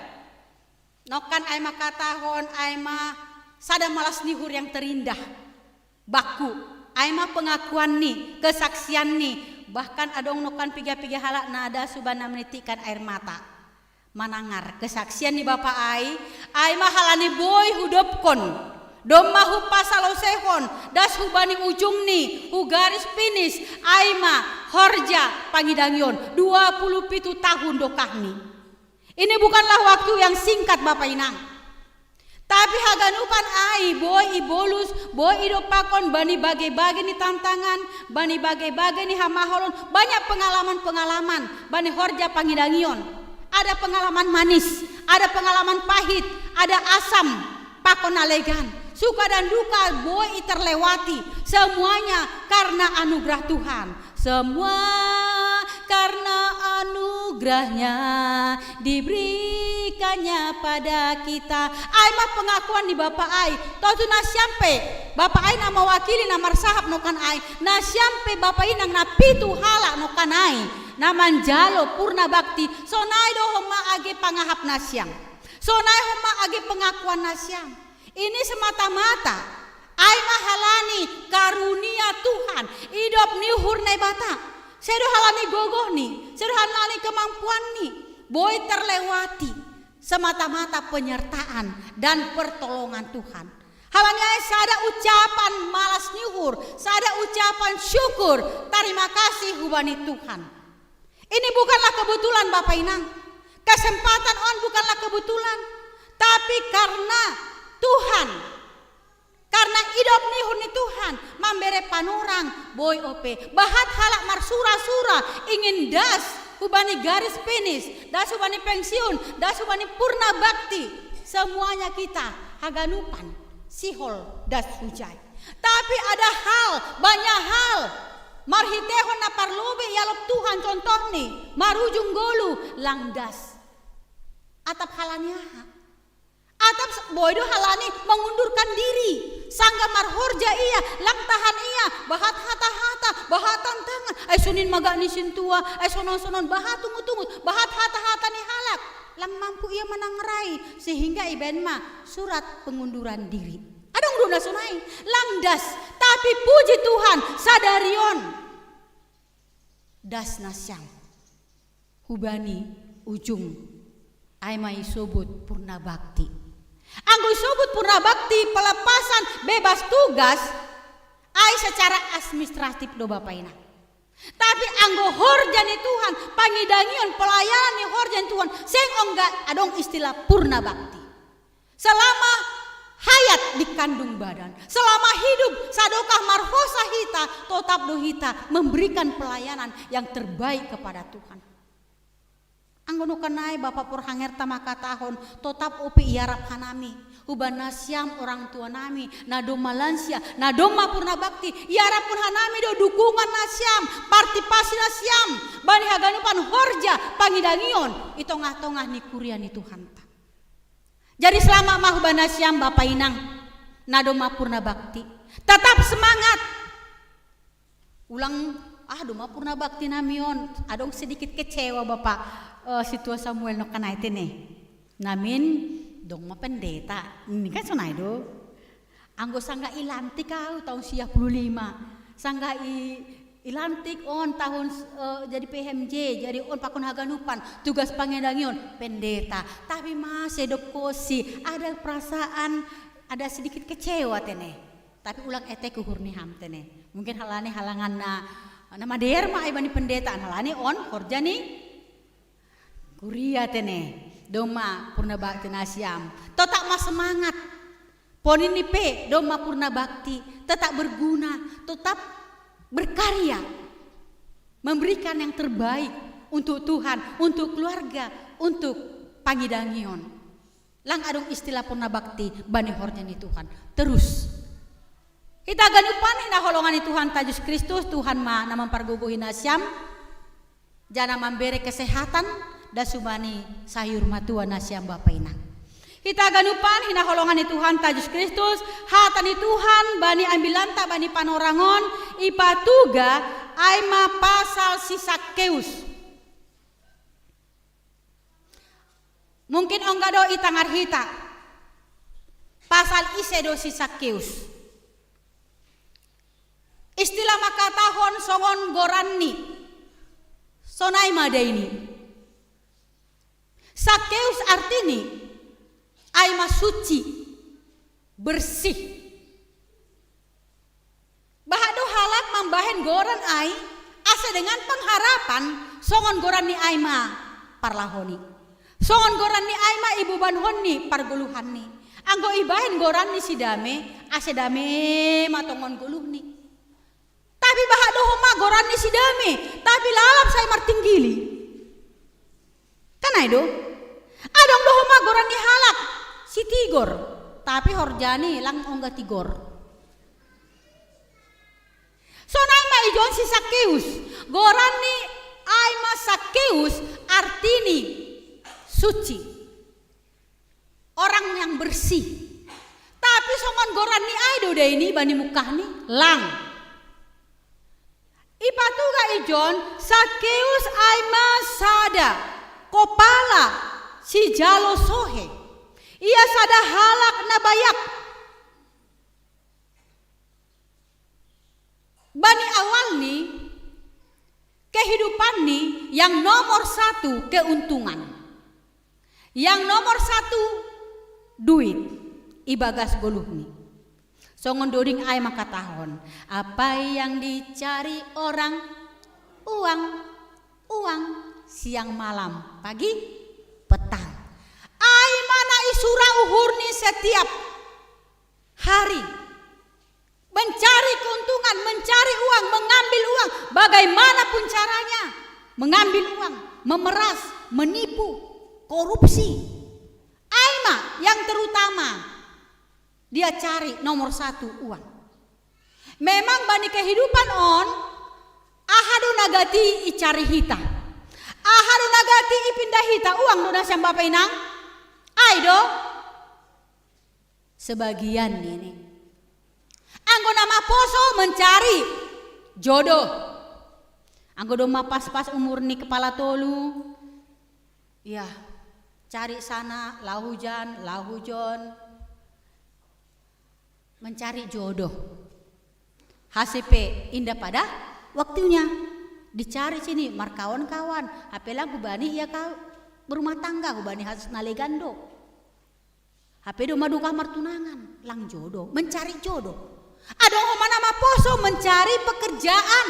nokan aima katahon aima sada malas nihur yang terindah baku aima pengakuan ni kesaksian ni bahkan adong nokan piga-piga halak nada subana menitikan air mata manangar kesaksian ni Bapak ai mahalani boy hudopkon Domma hu pasalo sehon, das hu bani ujungni, hu garis finish, aima, horja, pangidangion, 27 tahun dokahni. Ini bukanlah waktu yang singkat Bapak Inang. Tapi haganupan ai, boy ibolus, boy idopakon, bani bagai-bagai ni tantangan, bani bagai-bagai ni hamaholon, banyak pengalaman-pengalaman, bani horja pangidangion. Ada pengalaman manis, ada pengalaman pahit, ada asam, pakon alegan. Suka dan duka boy terlewati, semuanya karena anugerah Tuhan. Semua karena anugerahnya diberikannya pada kita. Ai mah pengakuan di Bapak ai. Totu na siampe Bapak ai na mewakili na marsahap no kan ai. Na siampe Bapak ai nang napitu hala no kan ai. Na manjalo purna bakti. Sonai do homa age pangahap nasyang. Sonai homa age pengakuan nasyang. Ini semata-mata ai mahalani karunia Tuhan hidup ni hurnai bata. Sedo halani gogoh ni, sedo halani kemampuan ni, boy terlewati semata-mata penyertaan dan pertolongan Tuhan. Halani ai sada ucapan malas nyuhur, sada ucapan syukur, terima kasih hubani Tuhan. Ini bukanlah kebetulan Bapak Inang. Kesempatan on bukanlah kebetulan, tapi karena Tuhan, karena hidup ni huni Tuhan, memberi panorang boy ope, bahat halak marsura-sura, ingin das hubani garis finish, das hubani pensiun, das hubani purna bakti, semuanya kita haganupan, sihol das hujai. Tapi ada hal, banyak hal, marhitehon na parlobe yalop Tuhan contoh nih, marujung golu langdas, atap halanya. Atap boydo halani mengundurkan diri, sangga marhorja iya, lang tahan iya, bahat hata-hata, bahatan tangan, ay sunin maga ni sintua, ay sonon-sonon, bahat tungut-tungut, bahat hata-hata ni halak, lang mampu ia menangrai, sehingga iben ma surat pengunduran diri. Adong duna sunai, langdas, tapi puji Tuhan, sadarion, das nasyang, hubani ujung, ay mai sobut purna bakti. Anggo sobut purna bakti pelepasan bebas tugas ai secara administratif do Bapak Ina. Tapi anggo horjani Tuhan, pangidangion pelayanan ni horjani Tuhan, seng enggak adong istilah purna bakti. Selama hayat di kandung badan, selama hidup sadokah marhosa hita, tetap do hita memberikan pelayanan yang terbaik kepada Tuhan. Anggono kanai Bapak pur hanger tamaka tahun tetap upi iarap hanami uban nasyam orang tua nami nadoma lansia nadoma purna bakti iarap pun hanami do dukungan nasyam partipasi nasyam bani haganupan horja pangidangion itongah-tongah ni kuria ni Tuhan. Jadi selama mah uban nasyam Bapak Inang nadoma purna bakti tetap semangat ulang doma purna bakti namion adong sedikit kecewa Bapak situasi Samuel no kanai tene namin dong ma pendeta ini kan sonai do anggo sangga ilantik kau tahun 55 sangga ilantik on tahun jadi PMJ jadi on pakon haganupan tugas pangedangion pendeta tapi masih dokosi ada perasaan ada sedikit kecewa tene tapi ulang etek kuhurniham tene mungkin halane halangan nama derma ai bani pendeta halane on horjani kuria tene doma purna bakti nasyam tetap mas semangat ponini pe doma purna bakti tetap berguna tetap berkarya memberikan yang terbaik untuk Tuhan untuk keluarga untuk pangidangion lang adong istilah purna bakti bani horjani Tuhan terus kita ganupan hina holongan Tuhan tajus Kristus Tuhan ma nama pargogohi nasyam jana memberi kesehatan dasubani sayur matua nasyam Bapak Inang. Kita ganupan hina holongan Tuhan tajus Kristus, hatani Tuhan bani ambilanta bani panorangon ipatuga aima pasal si Sakeus. Mungkin onggado itangar hita. Pasal isedo si Sakeus. Istilah makatahon songon goranni. Sonai madaini. Sakeus artini aima suci bersih. Bahado halak mambahen goran ai asa dengan pengharapan songon goran ni ai ma parlahoni. Songon goran ni ai ma ibu banhoni parguluhanni. Anggo ibahen goran ni sidame asa dame matongon guluh ni. Tapi bahado homa goran ni sidame tapi lalap saya martinggili. Kan aido? Adong do homa goran ni halak si tigor tapi horjani lang ongga tigor. Sonai ma ijon si Sakeus, goran ni ai ma Sakeus artini suci, orang yang bersih. Tapi songon goran ni ai do ini bani mukah ni lang. Ipatuga ijon Sakeus ai ma sada kopala si jalo sohe. Ia sada halak na bayak. Bani awal ni kehidupan ni yang nomor satu keuntungan, yang nomor satu duit ibagas goluh ni. Songon doring ay makatahon apa yang dicari orang uang, uang siang malam pagi petang. Ay mana isura uhur ni setiap hari. Mencari keuntungan, mencari uang, mengambil uang, bagaimanapun caranya. Mengambil uang, memeras, menipu, korupsi. Aima yang terutama, dia cari nomor satu uang. Memang bani kehidupan on, ahadu nagati icari hita. Ahadu nagati ipindah hita uang dona siang bapak inang. Aido, sebagian ini. Anggo nama poso mencari jodoh. Anggo doma pas-pas umur ni kepala tolu. Ya, cari sana lahujan, lahujon. Mencari jodoh. HCP indah pada waktunya. Dicari sini markawan-kawan. Apelang hubani ya kau berumah tangga hubani harus nalegando. HP do maduka martunangan, lang jodoh, mencari jodoh. Ada orang nama poso mencari pekerjaan,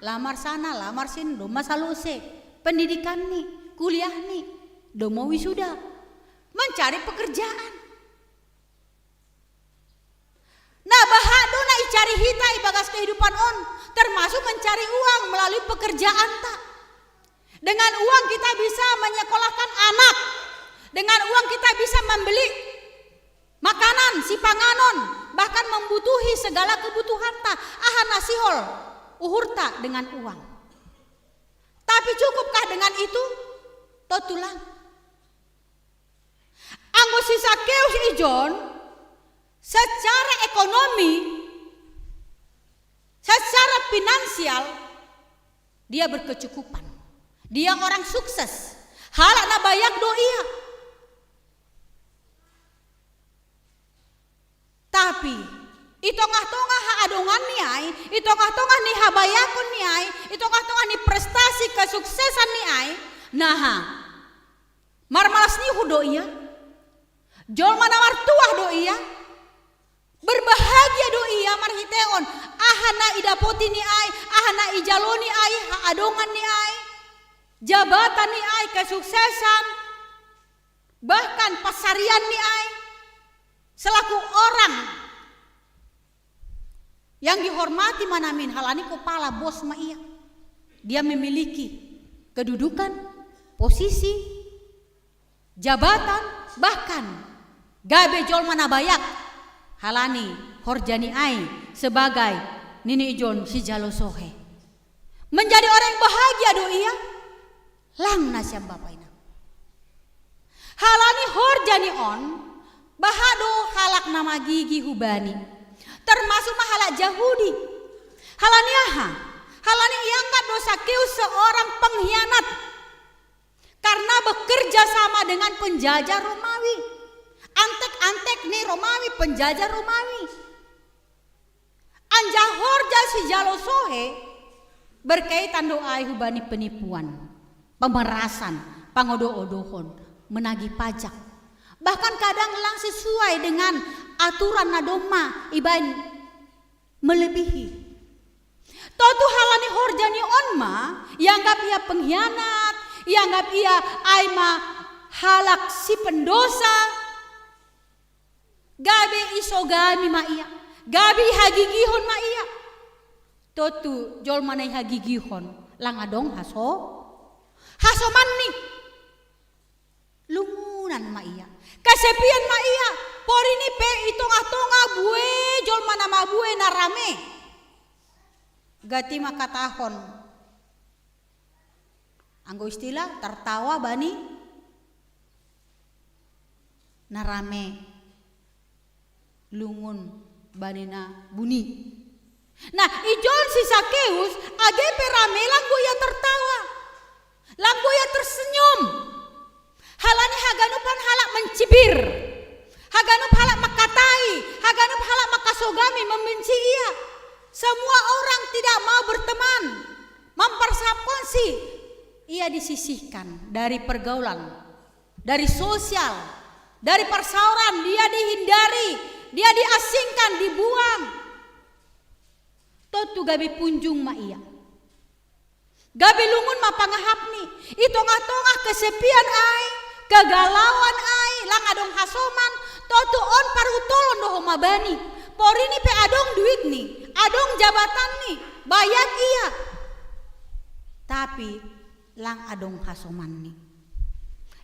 lamar sana, lamar sini, doma saluse, pendidikan nih, kuliah nih, doma wisuda, mencari pekerjaan. Nah bahado na icari hita ibagas kehidupan on, termasuk mencari uang melalui pekerjaan tak. Dengan uang kita bisa menyekolahkan anak, dengan uang kita bisa membeli makanan, si panganon, bahkan membutuhi segala kebutuhan ta. Aha nasihol, uhurta dengan uang. Tapi cukupkah dengan itu? Totulang. Anggo si Sakeus ijon, secara ekonomi, secara finansial, dia berkecukupan. Dia orang sukses. Halak na bayak do iya. Tapi itongah-tongah ha adongan ni ai, itongah-tongah ni habayakon ni ai, itongah-tongah ni prestasi kesuksesan ni ai, nah marmalas ni hudo iya, jol mana martuah do iya, berbahagia do iya marhiteon, ahana idapoti ni ai, ahana ijaloni ai, ha adongan ni ai, jabatan ni ai, kesuksesan, bahkan pasarian ni ai. Selaku orang yang dihormati manamin halani kepala bos ma iya. Dia memiliki kedudukan, posisi, jabatan, bahkan gabe jol mana bayak halani horjani ai sebagai nini ijon si jalo sohe. Menjadi orang yang bahagia do iya. Lang nasyam bapak ina. Halani horjani on bahado halak nama gigi hubani termasuk mahalak Yahudi. Halani aha, halani iangkat dosa Sakeus seorang pengkhianat karena bekerja sama dengan penjajah Romawi. Antek-antek nih Romawi, penjajah Romawi. Anjah horja si jalo sohe berkaitan doa hubani penipuan, pemerasan, pangodo-odohon, menagih pajak. Bahkan kadang lang sesuai dengan aturan na doma ibain melebihi. Totu halani horjani onma ianggap ia pengkhianat, ianggap ia aima halak si pendosa. Gabe isogami ma ia, gabi hagigihon ma ia. Totu jol manai hagigihon lang adong hasoman nih lungunan ma iya, kasepian ma iya. Pori ni pe itonga bue jol mana ma bue na rame. Gati makatahon. Anggo istilah tertawa bani na rame. Lungun bani na buni. Nah, ijon si Sakeus agepe rame langgo ya tertawa. Langgo ya tersenyum. Halani haganupan halak mencibir. Haganup halak makatai, haganup halak makasogami membenci ia. Semua orang tidak mau berteman, mempersapkonsi. Ia disisihkan dari pergaulan, dari sosial, dari persauran. Dia dihindari, dia diasingkan, dibuang. Totu gabi punjung ma iya. Gabi lungun ma pangahapni. Itongah-tongah kesepian ai, kegalauan ai, lang adong hasoman. Totu on parutolon doho mabani. Pori ni pe adong duit nih, adong jabatan nih, bayar iya. Tapi lang adong hasoman nih.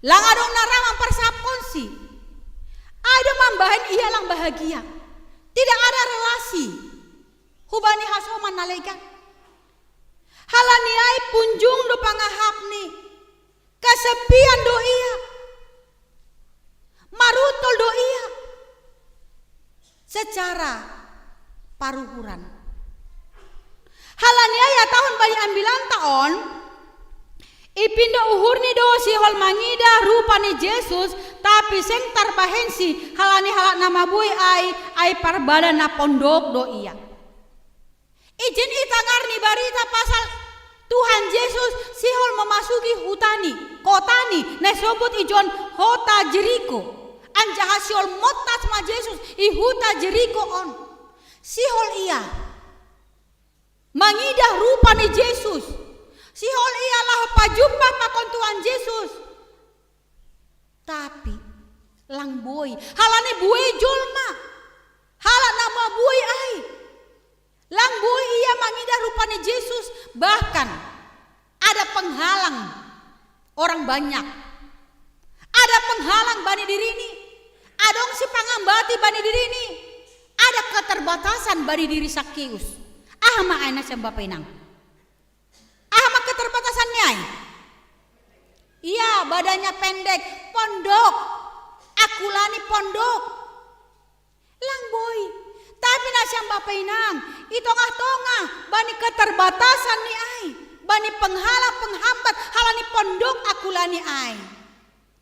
Lang adong naramang persapkonsi. Ada mambahan iya lang bahagia. Tidak ada relasi. Hubani hasoman nalega. Halani ai punjung do pangahap nih. Kesepian do iya. Marutol do iya. Secara paruhuran. Halani ai tahun bayi ambilan taon. Ipindo uhurni do si hol mangida rupani Yesus. Tapi seng tarbahensi. Halani halak nama bui ai parbada na pondok do iya. Izin itangarni barita pasal Tuhan Yesus sihol memasuki hutani, kotani, nesobut ijon hota Jeriko. Anjaha sihol motas ma Yesus i huta Jeriko on. Sihol ia mangidah rupani Yesus. Sihol ia lah pajumpa pakon Tuhan Yesus. Tapi lang boy, halane buai jolma. Hala nama buai ai. Lang boy ia mangidah rupani Yesus. Bahkan ada penghalang orang banyak. Ada penghalang bani diri ini. Adong si pangambati bani diri ini. Ada keterbatasan bani diri Sakeus. Ahma aina sembah penang. Ahma keterbatasannya ai. Iya, badannya pendek, pondok. Akulani pondok. Lang boy. Tapi nasyang bapainang, itongah-tongah bani keterbatasan ni ai, bani penghalang penghambat halani pondok akulani ai.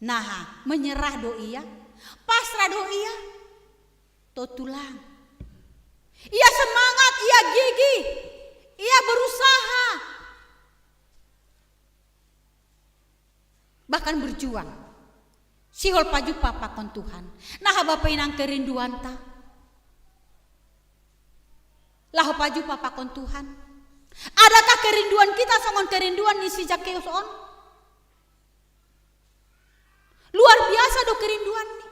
Nah, menyerah do iya, pasrah do iya, totulang. Ia semangat, ia gigih, ia berusaha, bahkan berjuang. Sihol paju papa kon Tuhan. Nah, bapainang kerinduan ta. Lah paju papa kon Tuhan. Adakah kerinduan kita songon kerinduan ni si Sakeus on? Luar biasa do kerinduan ni.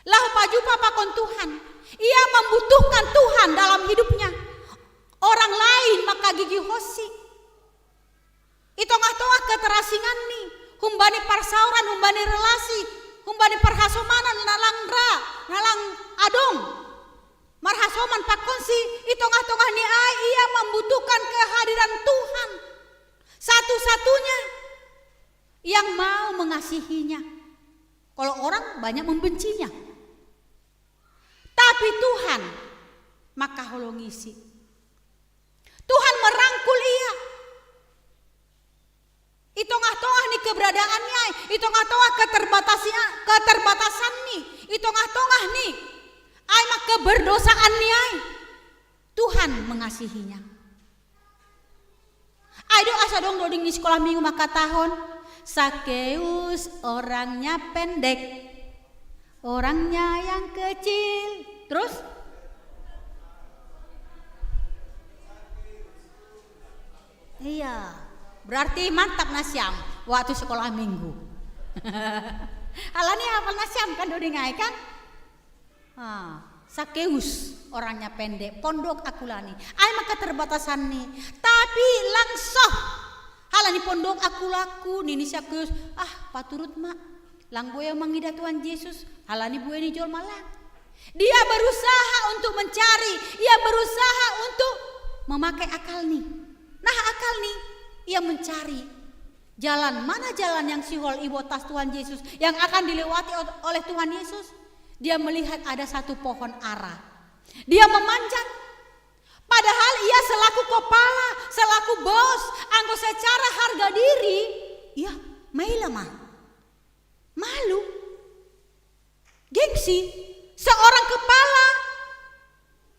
Lah paju papa kon Tuhan. Ia membutuhkan Tuhan dalam hidupnya. Orang lain maka gigi hosi. Itongah-tongah keterasingan ni. Humbani parsauran, humbani relasi, humbani perhasomanan nalang adong. Marhasoman pakonsi itongah-tongah ni ai ia membutuhkan kehadiran Tuhan. Satu-satunya yang mau mengasihinya. Kalau orang banyak membencinya. Tapi Tuhan maka holongisi. Tuhan merangkul ia. Itongah-tongah ni keberadaannya, itongah-tongah keterbatasan nih, itongah-tongah nih. Ai mak keberdosaan ni ai. Tuhan mengasihinya. Ai do asa dong doding di sekolah minggu maka tahun. Sakeus orangnya pendek, orangnya yang kecil. Terus? Iya, berarti mantap nasyam waktu sekolah minggu. Alani hafal nasyam kan dodingai kan? Sakeus orangnya pendek, pondok akulani. Ai maka terbatasan nih. Tapi langsung halani pondok akulaku nini Sakeus. Paturut mak. Lang boya mangida Tuhan Yesus. Halani bueni jol malang. Dia berusaha untuk mencari, ia berusaha untuk memakai akal nih. Nah akal nih, ia mencari jalan, mana jalan yang sihol ibotas Tuhan Yesus yang akan dilewati oleh Tuhan Yesus. Dia melihat ada satu pohon ara. Dia memanjat. Padahal ia selaku kepala, selaku bos, anggo secara harga diri, ia mailamah. Malu. Gengsi. Seorang kepala,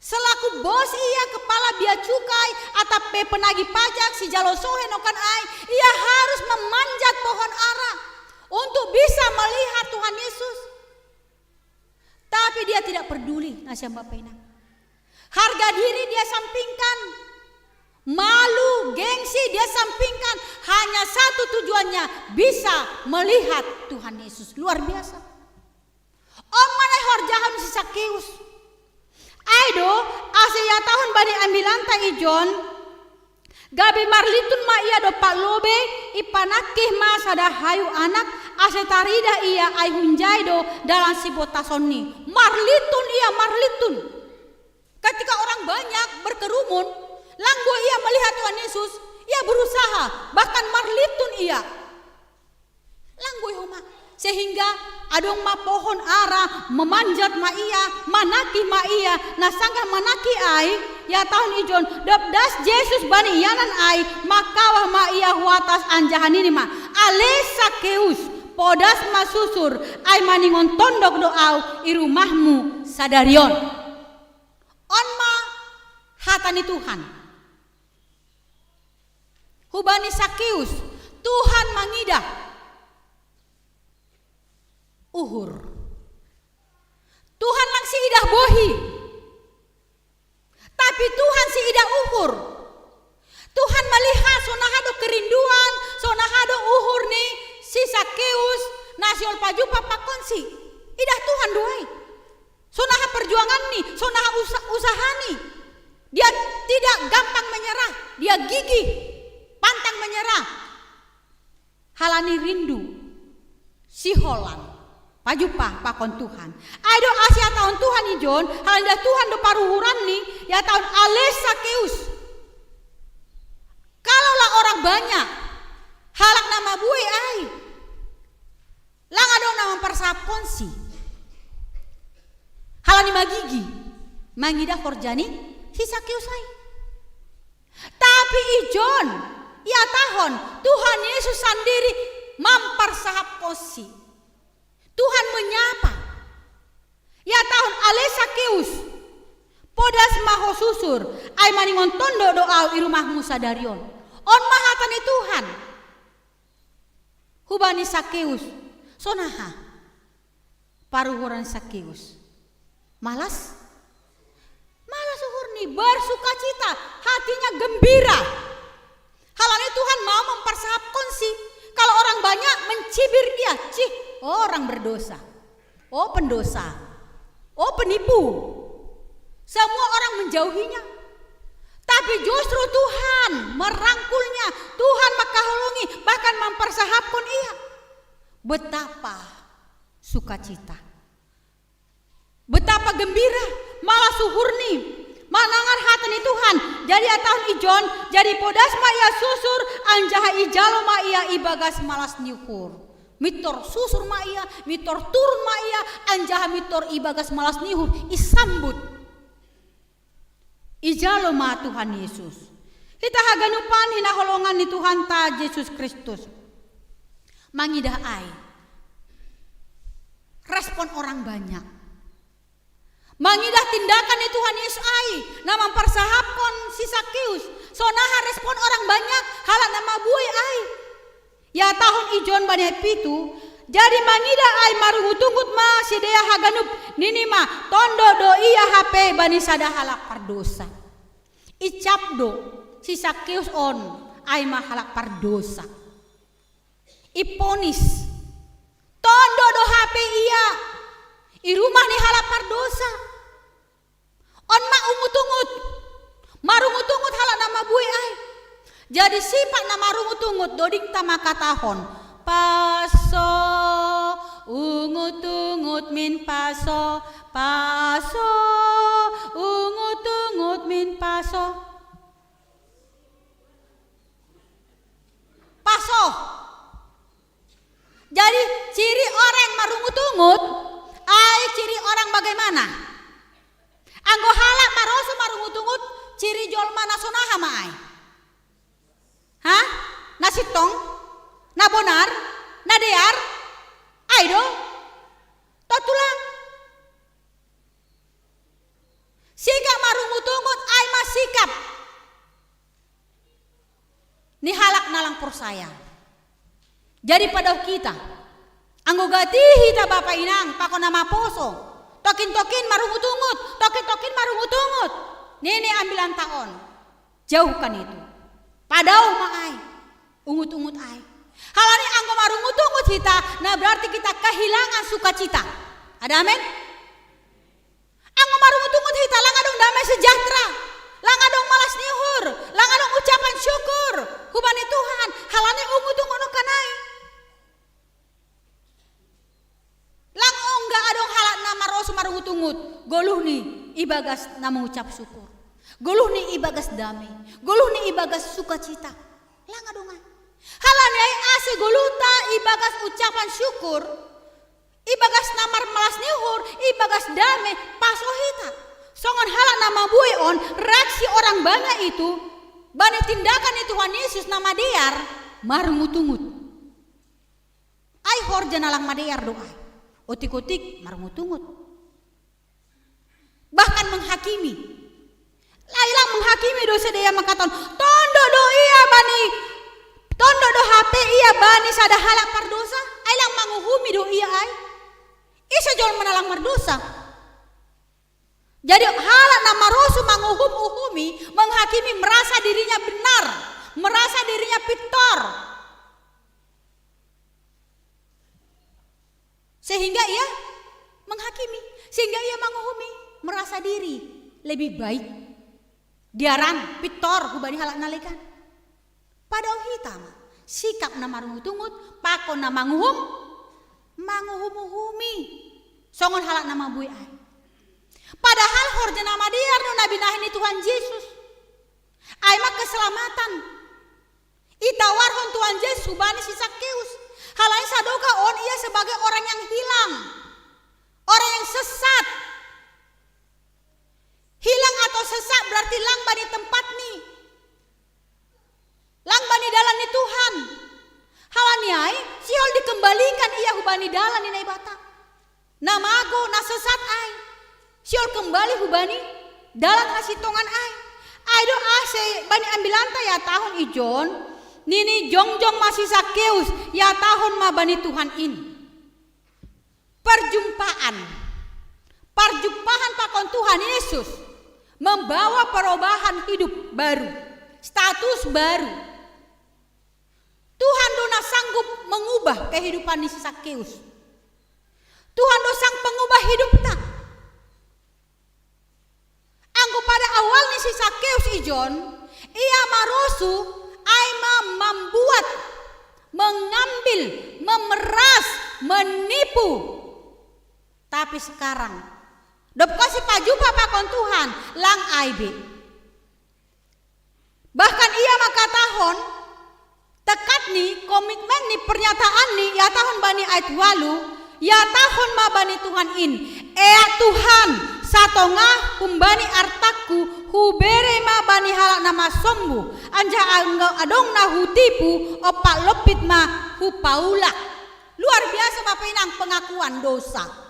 selaku bos ia kepala bea cukai atau penagih pajak si jalosohe nokan ai, ia harus memanjat pohon ara untuk bisa melihat Tuhan Yesus. Tapi dia tidak peduli nasyam Bapak Inang. Harga diri dia sampingkan. Malu, gengsi dia sampingkan. Hanya satu tujuannya, bisa melihat Tuhan Yesus. Luar biasa. Mana horjahan si Sakeus. Aido asia tahun bani ambilanta ijon. Gabi marlitun ma ia do pak lobe ipanakih ma sada hayu anak ase tarida ia ai hunjaido dalam si botasoni. Marlitun ia marlitun. Ketika orang banyak berkerumun, langgo ia melihat Tuhan Yesus, ia berusaha, bahkan marlitun ia. Langgo homa sehingga adong ma pohon ara memanjat ma ia, manaki ma ia, nasangka manaki ai ya tahun ijon dabdas Yesus bani yanan ai makawah ma ia huatas anjahan ini ma ale Sakeus podas ma susur ai maningon tondok doau irumahmu sadarion on ma hatani Tuhan hubani Sakeus Tuhan mangidah uhur Tuhan lang si idah bohi tapi Tuhan si idah uhur Tuhan melihat sonahado kerinduan sonahado uhur nih si Sakeus nasiol pajupa pakonsi idah Tuhan doai sonaha perjuangan nih sonaha usaha nih dia tidak gampang menyerah dia gigih pantang menyerah halani rindu si holan pajupa pakon Tuhan. Aido asia tahun Tuhan ijon, halanda Tuhan do paruhuran nih, ya tahun ales Sakeus. Kalaulah orang banyak, halak nama buai ai. Lang adong nama persapon si. Halani magigi, mangidah korjani si Sakeus ai. Tapi ijon, ya tahun Tuhan Yesus sendiri mempersahapon si. Tuhan menyapa. Ya tahun ale Sakeus. Podas maho susur. Ai maningon tondo doa irumahmu sadarion. On mahatani Tuhan. Hubani Sakeus. Sonaha. Paruhuran Sakeus. Malas. Malas uhurni bersuka cita. Hatinya gembira. Halane Tuhan mau mempersahapkan sih. Kalau orang banyak mencibir dia. Cih. Orang berdosa, pendosa, penipu. Semua orang menjauhinya. Tapi justru Tuhan merangkulnya. Tuhan makaholongi, bahkan mempersahapkan ia. Betapa sukacita. Betapa gembira, malah suhurni. Manangan hatani Tuhan. Jadi tahun ijon, jadi podas ma ia susur, anjaha ijalo ma ia ibagas malas nyukur. Mitor susur ma ia, mitor turun ma ia, anjaha mitor ibagas malas nihur, isambut. Ijalo ma Tuhan Yesus. Kita haganupan hinaholongan ni Tuhan ta Yesus Kristus. Mangidah ai. Respon orang banyak. Mangidah tindakan ni Tuhan Yesus ai, nama persahapon si Sakeus. Sonaha respon orang banyak, halak nama buai ai. Ya tahun ijon bani pitu Jadi mangida ai marungu tunggut ma sidea haganup nini ma tondo do iya HP bani sada halak pardosa. Icap do si Sakeus on ai ma halak pardosa. Iponis tondo do HP iya i rumah ni halak pardosa. On ma ungut-ungut marungu tunggut halak nama bui ai. Jadi sifat nama marungu tunggut doding tama katahon. Paso ungut-ungut min paso, paso ungut-ungut min paso. Paso. Jadi ciri orang marungut-ungut ai ciri orang bagaimana? Anggo halak maroso marungut-ungut ciri jolma nasonaha ma ai. Hah? Nasitong? Na bonar, na dear, aido, totulang. Sikap marungut-ungut ai masikap. Ni halak nalang persaya. Jadi pada kita, anggo gatihi ta bapa inang pako nama poso. Tokin-tokin marungut-ungut, tokin-tokin marungut-ungut. Nini ambilan taon. Jauhkan itu. Padau ma ai, ungut-ungut ai. Halani anggo marungut-ungut kita, nah berarti kita kehilangan sukacita. Ada amin? Anggo marungut-ungut kita langadong damai sejahtera, langadong malas nihur, langadong ucapan syukur, hubani Tuhan. Halani ungut-ungut no kanai. Lang ongga adong halat nama rosu marungut-ungut, goluh ni ibagas na mengucap syukur, goluh ni ibagas damai, goluh ni ibagas sukacita. Langadong ai. Halani ai ase goluta ibagas ucapan syukur, ibagas namar malas nihur, ibagas dame pasohita. Songon halak nama bueon reaksi orang banyak itu bani tindakan itu Tuhan Yesus nama diar marungut-ungut. Ai hor janalang madear doa. Otik-otik marungut-ungut. Bahkan menghakimi. Lailang menghakimi dosa dia makaton tondo do iya bani tondo do HP iya bani sada halak pardosa, ai lang manguhumi do iya ai. Isa jol menalang mardosa. Jadi halak nama rosu manguhum-uhumi, menghakimi merasa dirinya benar, merasa dirinya pitor. Sehingga ia menghakimi, sehingga ia manguhumi, merasa diri lebih baik. Diaran pitor hubani halak nalekan. Padahal hitam, sikap na marungut-ungut, pakon na manguhum-uhumi. Songon halak nama bui ai. Padahal horja nama dia no nabi nahin Tuhan Yesus. Ai mak keselamatan. Itawarhon Tuhan Yesus subani si Sakeus. Halain sadoka on ia sebagai orang yang hilang. Orang yang sesat. Hilang atau sesat berarti lang bani tempat nih. Lang bani dalan ni Tuhan. Halani ai siol dikembalikan ia hubani dalan ni nai bata. Namago na sesat ai. Siol kembali hubani dalan asitongan ai. Aido ase bani ambilanta ya tahun ijon. Nini jongjong masih Sakeus ya tahun ma bani Tuhan ini. Perjumpaan pakon Tuhan Yesus membawa perubahan hidup baru, status baru. Tuhan dona sanggup mengubah kehidupan si Sakeus. Tuhan do sang pengubah hidup tak. Anggo pada awalnya si Sakeus ijon, ia marosu aima membuat, mengambil, memeras, menipu. Tapi sekarang dop kasih pajupa pakon Tuhan lang aibe. Bahkan ia maka tahun tekat nih komitmen nih pernyataan nih ya tahun bani ayat walu ya tahun ma bani Tuhan in ea Tuhan satonga humbani artaku hubere ma bani halak nama sombu anja adong na hutipu opak lopit ma hupaulak. Luar biasa Bapak Inang pengakuan dosa.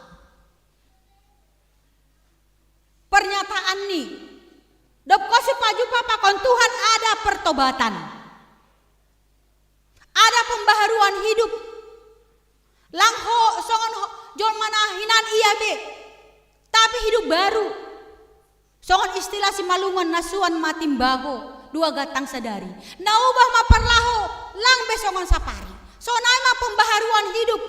Pernyataan nih dop kosi paju pakon Tuhan ada pertobatan. Ada pembaharuan hidup. Langho songon jol mana hinan iya be. Tapi hidup baru. Songon istilah si malungan nasuan matimbago dua gatang sadari. Naubah maparlaho lang be songon sapari. Sonai ma pembaharuan hidup.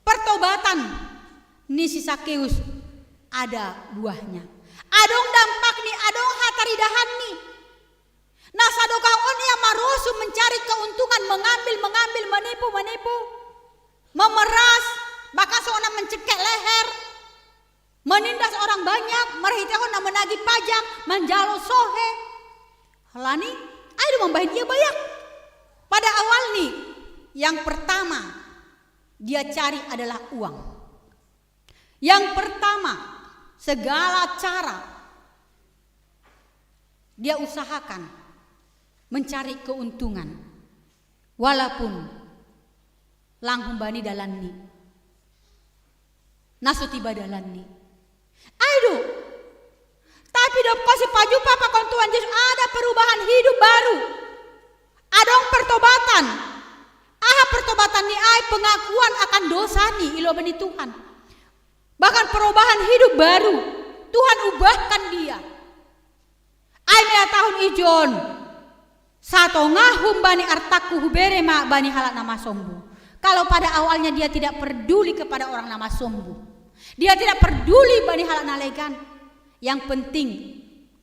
Pertobatan ni si Sakeus ada buahnya. Adong dampak ni adong hataridahan ni. Nah sadokah on ia marosu mencari keuntungan, mengambil, menipu, memeras, bahkan seorang mencekek leher, menindas orang banyak, merhitehon menagih pajak, menjalo sohe. Halani, ayo membayar dia banyak. Pada awal nih, yang pertama dia cari adalah uang. Yang pertama, segala cara dia usahakan mencari keuntungan walaupun langhum bani dalan ni nasu tiba dalan ni ayo tapi dok kasih paju papa kon Tuhan Yesus ada perubahan hidup baru adong pertobatan pertobatan ni ai pengakuan akan dosa ni ilo bani Tuhan bahkan perubahan hidup baru Tuhan ubahkan dia ai mea tahun ijon satu ngahum bani artaku hubere ma bani halak nama sombu. Kalau pada awalnya dia tidak peduli kepada orang nama sombu. Dia tidak peduli bani halak nalegan. Yang penting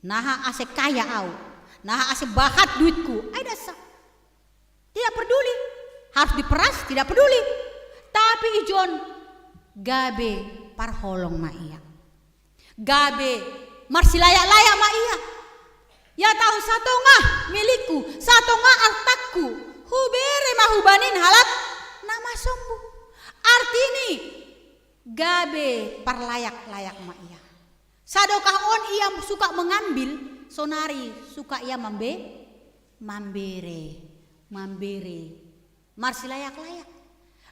naha ase kaya au. Naha ase bahat duitku. Ai dasa. Tidak peduli. Harus diperas tidak peduli. Tapi ijon gabe parholong ma iya. Gabe marsilayak-layak ma iya. Ya tahu satu ngah milikku, satu ngah artaku, hubere mahubanin halat nama sombu. Artini gabe parlayak-layak ma iya. Sadokah on ia suka mengambil, sonari suka ia mambere, marsilayak-layak.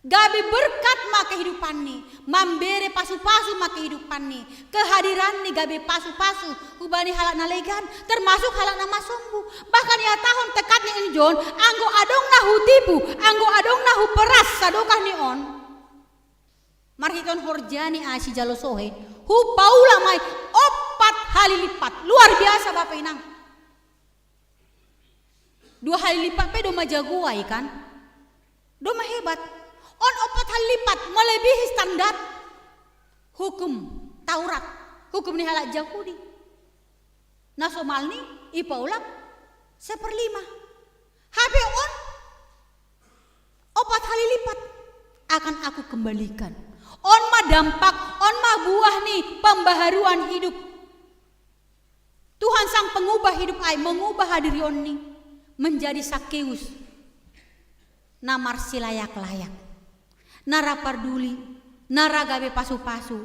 Gabe berkat ma kehidupan ni, mambere pasu-pasu ma kehidupan ni, kehadiran ni gabe pasu-pasu, ubani halak nalegan, termasuk halak nama sombu. Bahkan ya tahun tekatnya ini John, anggo adong nahu tipu, anggo adong nahu peras, sadokah ni on. Marhiton horjani asi jalo sohe, hu paula mai 4 kali lipat, luar biasa Bapak Inang. 2 kali lipat pedo majaguai kan, doma hebat. On 4 kali lipat melebihi standar hukum Taurat, hukum ni halak Yahudi. Nah somal ni ipaulah 1/5. Habe on 4 kali lipat akan aku kembalikan. On ma dampak, on ma buah nih pembaharuan hidup. Tuhan sang pengubah hidup ai mengubah hadiri on ni menjadi Sakeus. Namar silayak-layak. Nara parduli, nara gabe pasu-pasu,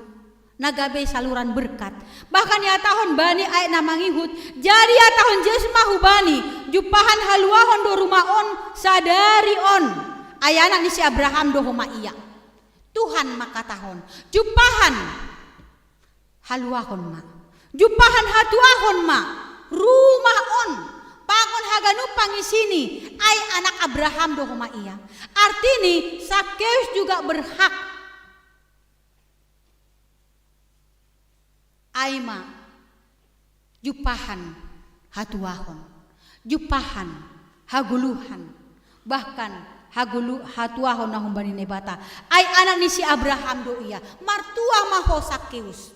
nagabe saluran berkat. Bahkan ya tahun bani ayat namangihut, jadi ya tahun Yesus mahu bani, jupahan haluahon do rumah on, sadari on, ayana ni si Abraham do homa iya. Tuhan maka tahun, jupahan haluahon ma, jupahan hatuahon ma, rumah on. Pangon haganu pangisini ai anak Abraham do homa iya. Artini Sakeus juga berhak aima jupahan hatuahon, jupahan haguluhan, bahkan hatuahon nahum bani nebata. Ai anak ni si Abraham do iya. Martua maho Sakeus.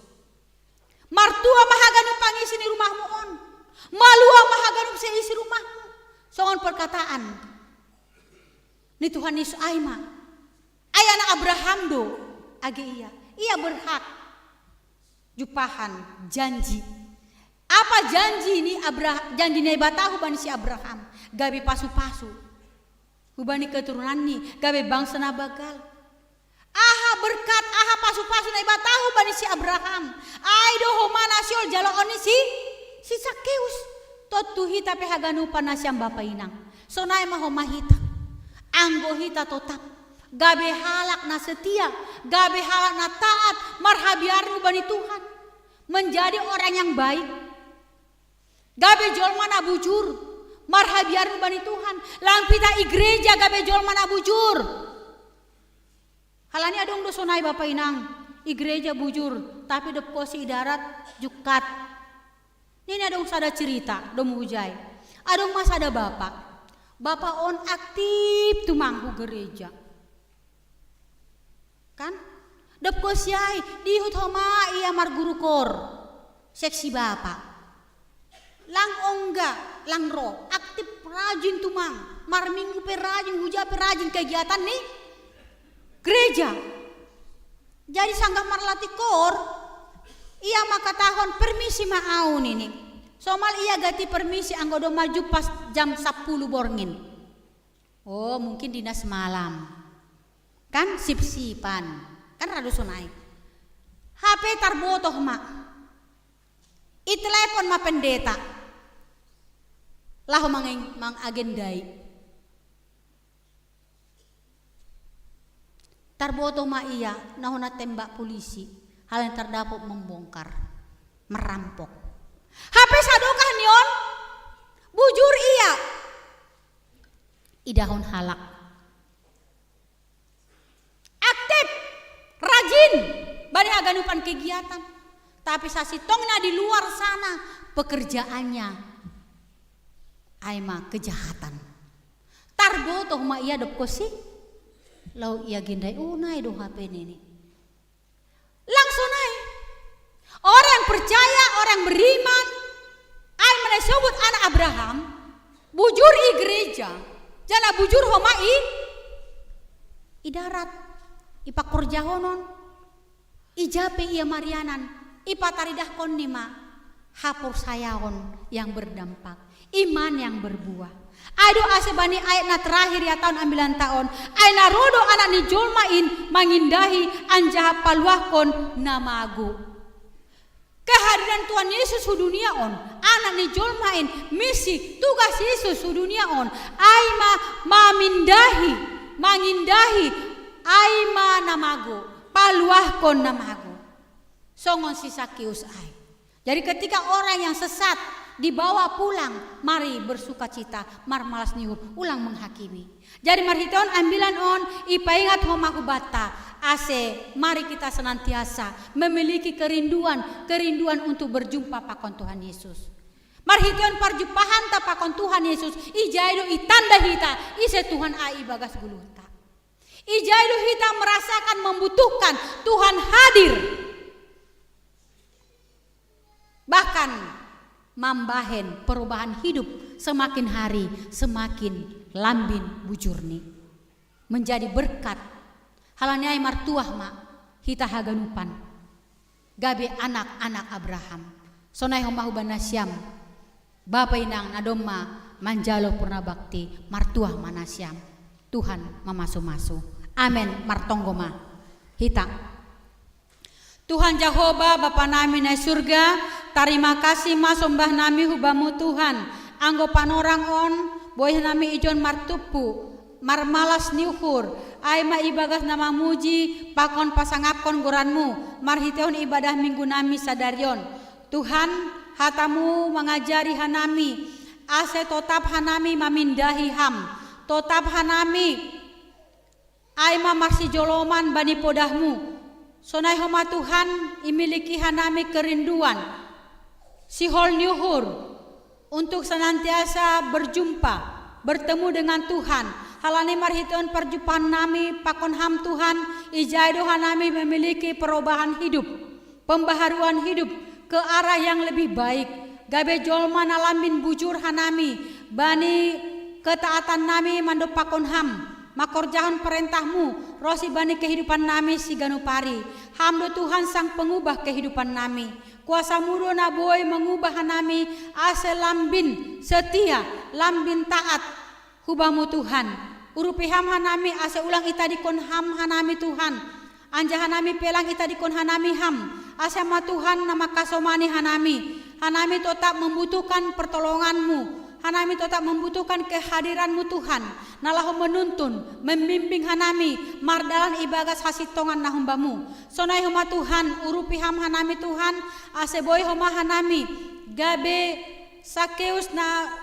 Martua mahaganu pangisini rumahmu on. Malua mahaganum seisi rumahmu. Songon perkataan ni Tuhan Yesus aima. Ay anak Abraham do age iya. Ia berhak jupahan janji. Apa janji ni Abraham? Janji nebatahu bani si Abraham. Gabe pasu-pasu. Hubani keturunan ni gabe bangsa nabagal. Aha berkat, aha pasu-pasu nebatahu bani si Abraham. Ay do homana siol jalo oni si Sakeus totu hita pe haganu panasyam Bapa Inang. Sonai maho mahita. Anggo hita tetap gabe halak na setia, gabe halak na taat, marhabiarnu bani Tuhan. Menjadi orang yang baik. Gabe jolma na bujur, marhabiar bani Tuhan. Lang pita igreja gabe jol mana bujur. Halani adong do sonai Bapak Inang, igreja bujur, tapi dep kosi darat jukat. Ini adong sada cerita, dom hujai. Adong mas ada bapak on aktif tumangku gereja. Kan? Dep kosiai di hutoma ia mar guru kor. Seksi bapak. Lang ongga, lang ro, aktif rajin tumang. Mar minggu perajin, huja perajin kegiatan nih gereja. Jadi sanggah marlati kor, ia maka tahun permisi maaun ini. Somal ia ganti permisi anggodo maju pas jam 10 borngin. Oh mungkin dinas malam. Kan sip-sipan. Kan radu sonai. HP tarbotoh mak. Telepon ma pendeta. Lah mang agendai. Tarbotoh ma iya nahona tembak polisi. Hal yang terdapat membongkar, merampok. HP sadokah nion? Bujur iya. Idahon halak. Aktif, rajin, bani aganupan kegiatan. Tapi sasitongna di luar sana pekerjaannya aima kejahatan. Tarbotoh ma iya dop kosi. Lau iya gendai unai do HP ini. Langsung naik. Orang percaya, orang beriman, ay menyebut anak Abraham, bujur i gereja, jana bujur homai i darat, ipak korjahonon, ijape ia marianan, ipataridah konnima, hapur sayahon yang berdampak, iman yang berbuah. Aduh asebani ayat na terakhir ya tahun 9 tahun. Ay narodo anak ni jolmain mangindahi anjah paluahkon namagu. Kehadiran Tuhan Yesus di dunia on, anak ni jolmain misi tugas Yesus di dunia on. Ay mamindahi, mangindahi ay namagu, paluahkon namagu. Songon si Sakius ay. Jadi ketika orang yang sesat dibawa pulang, mari bersukacita, mar malas nihur, ulang menghakimi. Jadi mari hiton ambilan on, ipaingat homaku bata, ase, mari kita senantiasa memiliki kerinduan untuk berjumpa pakon Tuhan Yesus. Mari hiton parjumpahan ta pakon Tuhan Yesus, ijaido itanda hita, ise Tuhan ai bagas guluta. Ijaido hita merasakan membutuhkan Tuhan hadir. Bahkan mambahen perubahan hidup semakin hari semakin lambin bujurni menjadi berkat halanya martuah mak hita haganupan gabe anak-anak Abraham sonai homahu banasyam Bapa inang nadomma manjalo purna bakti martuah manasyam Tuhan mamasu-masu amen martonggoma hita Tuhan Jehovah Bapa nami na surga, terima kasih masombah nami hubamu Tuhan. Anggo panorang on, boy nami ijon martupu, marmalas niuhur, aima ibagas nama muji, pakon pasangapkon goranmu, marhiteon ibadah minggu nami sadarion. Tuhan, hatamu mengajari hanami, ase totap hanami mamindahi ham, totap hanami, aima marsi joloman bani podahmu. Sonai homa Tuhan imiliki hanami kerinduan sihol nyuhur untuk senantiasa berjumpa bertemu dengan Tuhan. Halani marhiton perjumpaan nami pakon ham Tuhan ijaido hanami memiliki perubahan hidup, pembaharuan hidup ke arah yang lebih baik. Gabe jolma nalamin bujur hanami bani ketaatan nami mando pakon ham. Makorjahan perintahmu, rosi bani kehidupan nami si ganupari. Hamdo Tuhan sang pengubah kehidupan nami. Kuasa mudo na boy mengubah nami ase lambin setia, lambin taat. Hubamu Tuhan. Urupi ham hanami ase ulang ita dikon ham hanami Tuhan. Anja hanami pelang ita dikon hanami ham. Ase ma Tuhan nama kasomani hanami. Hanami tetap membutuhkan pertolonganmu. Hanami tetap membutuhkan kehadiranmu Tuhan. Nalahu menuntun, membimbing hanami, mardalan ibagas hasitongan nahumbamu. Sonai homa Tuhan, urupi ham hanami Tuhan, aseboy homa hanami, gabe Sakeus na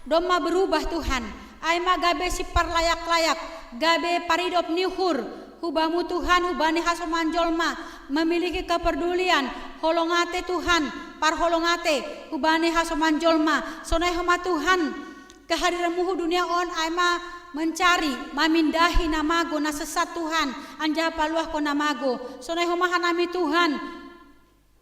doma berubah Tuhan. Aima gabe sipar layak-layak, gabe paridop nihur, hubamu Tuhan, hubani hasoman jolma, memiliki kepedulian, holongate Tuhan, parholongate, hubani hasoman jolma, sonai homa Tuhan, kehadiranmu dunia on, aima mencari, mamindahi namago na sesat Tuhan, anjah paluah ko namago, sonai homa hanami Tuhan,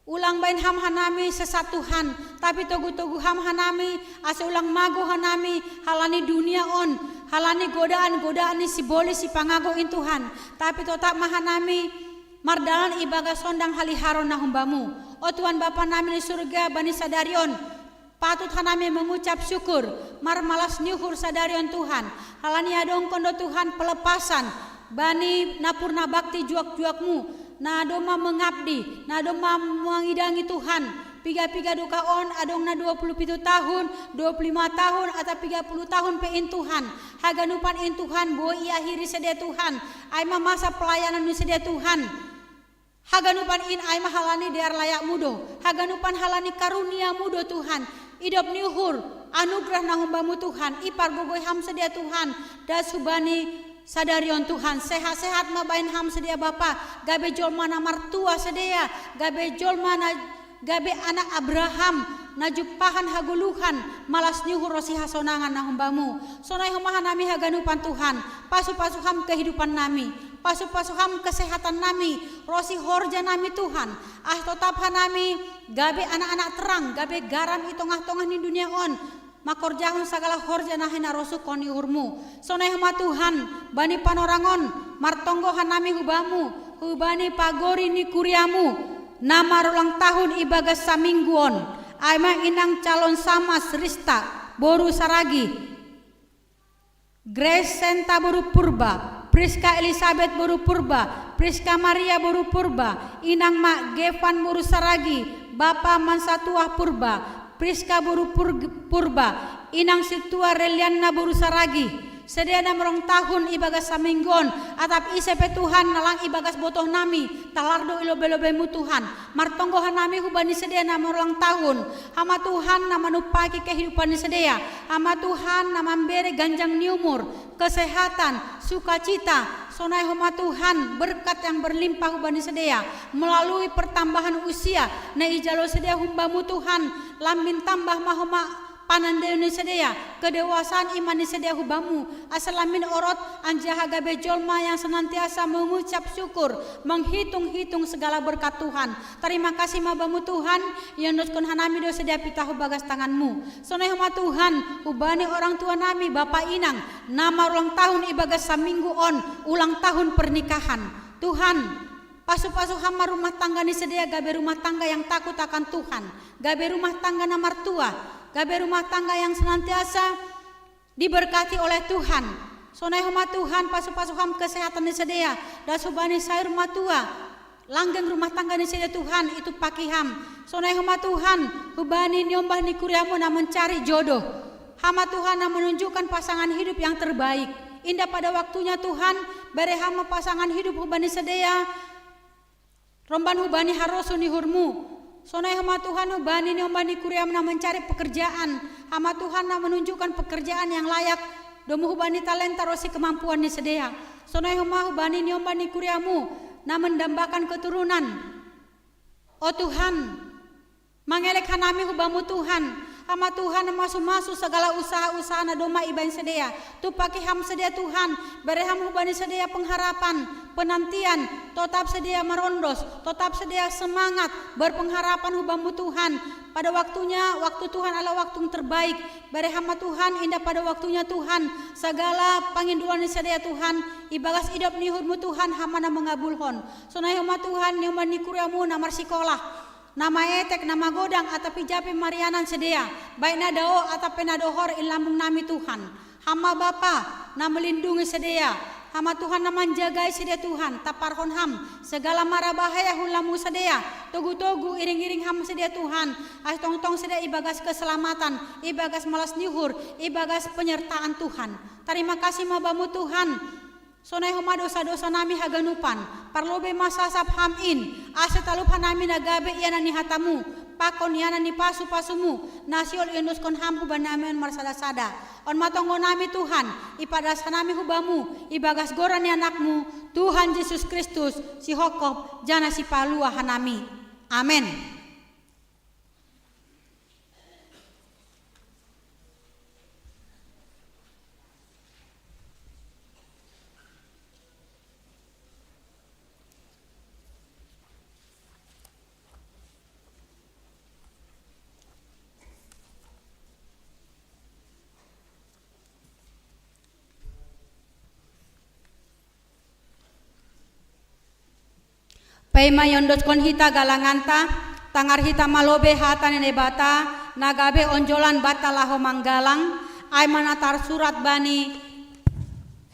ulang bain ham hanami sesat Tuhan, tapi togu-togu ham hanami, ase ulang mago hanami, halani dunia on, halani godaan-godaan ni siboli si pangago in Tuhan, tapi tetap mahanami mardalan ibaga sondang haliharon na humbamu. O Tuhan Bapa nami di surga bani sadarion, patut hanami mengucap syukur, mar malas nyuhur sadarion Tuhan, halani adong kondo Tuhan pelepasan, bani napurna bakti juak-juakmu, na doma mengabdi, na doma mengidangi Tuhan, piga-piga duka on, adong na 27 tahun, 25 tahun, atau 30 tahun pe in Tuhan, haganupan in Tuhan, bo akhiri sedia Tuhan, aima masa pelayanan ni sedia Tuhan, haganupan in aima halani dear layak mudo, haganupan halani karunia mudo Tuhan, idop niuhur, anugerah na humbamu Tuhan, ipar bogoy ham sedia Tuhan, da subani sadarion Tuhan, sehat-sehat mabain ham sedia Bapa, gabe jolma na martua sedia, gabe jolma na gabe anak Abraham, na jupahan haguluhan, malas nyuhur rosi hasonangan na humbamu, sonai humahan nami haganupan Tuhan, pasu-pasu ham kehidupan nami, pasu-pasu ham kesehatan nami, rosi horja nami Tuhan, tetap hanami, gabe anak-anak terang, gabe garam itongah-tongah ni dunia on, makorjahun segala horja nahina rosu koni urmu, sonai hama Tuhan, bani panorangon, martonggo hanami hubamu, hubani pagori ni kuriamu, nama ulang tahun ibagas samingguon, aima inang calon samas Rista, boru saragi, Grace Senta boru purba, Priska Elizabeth boru purba, Priska Maria boru purba, inang mak Gevan boru saragi, Bapa Mansatua purba, Priska boru purba, inang situa Reliana boru saragi, sedia na merong tahun ibagas saminggon, atap isepe Tuhan nalang ibagas botoh nami, talardo ilobe-lobemu Tuhan, martonggohan nami hubani sedia na merong tahun, hama Tuhan na manupaki kehidupan ni sedia, hama Tuhan na memberi ganjang ni umur, kesehatan, sukacita, sonai hama Tuhan berkat yang berlimpah hubani sedia, melalui pertambahan usia, na ijalo sedia humbamu Tuhan, lambin tambah mahoma panandeuni sedia, kedewasaan iman sedia hubamu, asalamin orot anjaha gabe jolma yang senantiasa mengucap syukur, menghitung-hitung segala berkat Tuhan. Terima kasih mabamu Tuhan, yang nuskun hanami do sedia pitahu bagas tanganmu. Sonai hama Tuhan, hubani orang tua nami, Bapak Inang, nama ulang tahun ibagas saminggu on, ulang tahun pernikahan. Tuhan, pasu-pasu hama rumah tangga ni sedia, gabe rumah tangga yang takut akan Tuhan, gabe rumah tangga na martua, gabe rumah tangga yang senantiasa diberkati oleh Tuhan. Sonai hama Tuhan, pasu-pasu ham kesehatan ni sedia, dan subani sayur matua, langgeng rumah tangga ni sedia Tuhan, itu pakiham. Sonai hama Tuhan, hubani nyombah ni kuriamu na mencari jodoh. Hama Tuhan na menunjukkan pasangan hidup yang terbaik. Indah pada waktunya Tuhan, bere hama pasangan hidup hubani sedia, romban hubani harosu ni hurmu. Sonai hama Tuhan hubani nyombani kuriam na mencari pekerjaan, hama Tuhan na menunjukkan pekerjaan yang layak, domu hubani talenta rosi kemampuan ni sedia. Sonai hama hubani nyombani kuriamu na mendambakan keturunan. Oh Tuhan, mangelek hanami hubamu Tuhan, hama Tuhan masu-masu segala usaha-usaha na doma iban sedia, tu paki ham sedia Tuhan, bereham hubani sedia pengharapan, penantian, tetap sedia merondos, tetap sedia semangat, berpengharapan hubamu Tuhan, pada waktunya, waktu Tuhan adalah waktu yang terbaik, berehama Tuhan, indah pada waktunya Tuhan, segala panginduan ni sedia Tuhan, ibagas idop nihurmu Tuhan, hamana mengabulhon, sonai hama Tuhan, nyoman nikuriamu namar sekolah, nama etek, nama godang, atapi japi marianan sedia, baik nadao atapi nadohor ilambung nami Tuhan. Hama Bapa na melindungi sedia, hama Tuhan na menjagai sedia Tuhan, taparhon ham, segala mara bahaya hulamu sedia, togu-togu iring-iring ham sedia Tuhan, tong-tong sedia ibagas keselamatan, ibagas malas nyuhur, ibagas penyertaan Tuhan. Terima kasih mabamu Tuhan. Sonai homa dosa-dosa nami haganupan, parlobe masa sab ham in, ase talup hanami nagabe iana ni hatamu, pakon yana ni pasu-pasumu nasiol indus kon hampu banamen marsada-sada on matongo nami Tuhan ipadas nami hubamu ibagas goran ni anakmu Tuhan Yesus Kristus si hokop jana si palua hanami amin. Pema yondos kon hita galanganta, tangar hita malobe hata nene bata, nagabe onjolan bata laho manggalang, ay manatar surat bani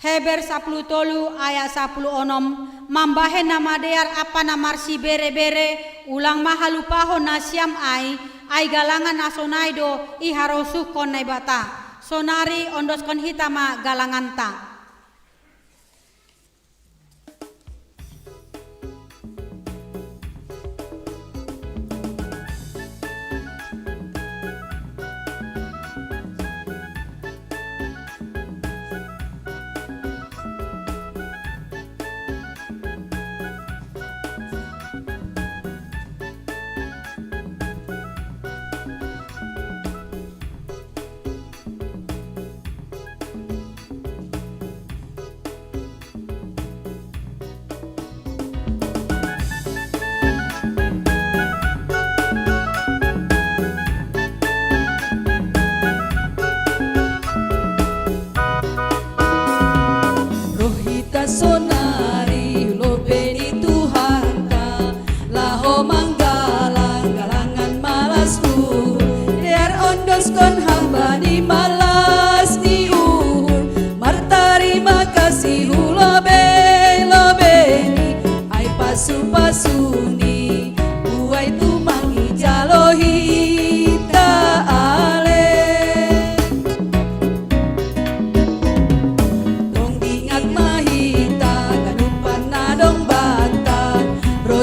Heber 10 tolu ayat 10 onom, mambahe nama dear apa namar si bere-bere, ulang mahalupaho nasyam ay galangan asonaido iharosuh kon nai bata, sonari ondos kon hita ma galanganta. Sonari lobeni Tuhan ta laho manggalang galangan malasku dear ondos kon hamba ni malas ni uhur martari makasih lobeni ai pasu-pasuni buai tumangi jalohi ale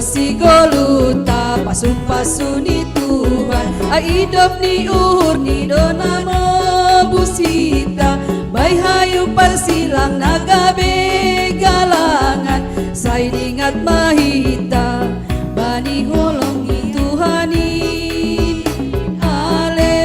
si goluta pasu-pasu ni Tuhan ai idop ni uhur ni dona mo busita bai hayu parsilang nagabe galangan sai ingat mahita bani holong ni Tuhani ale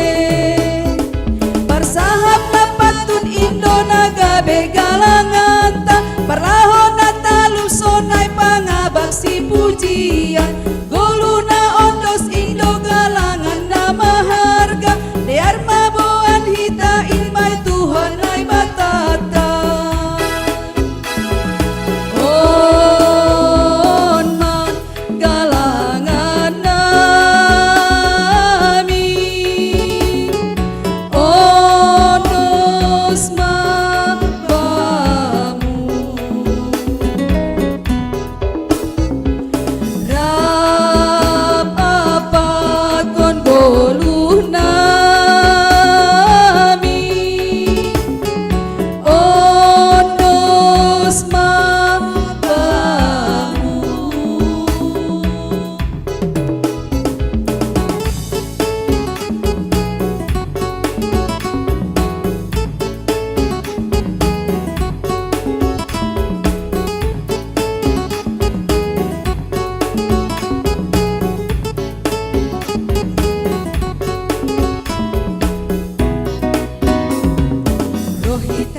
parsahap lapatun indo nagabe galangan ta parlahon natalu sonai pangabak si pujian goluna ondos indo galangan nama harga dear maboan hita ilmai Tuhan lai batata on man galangan nami ondos mabamu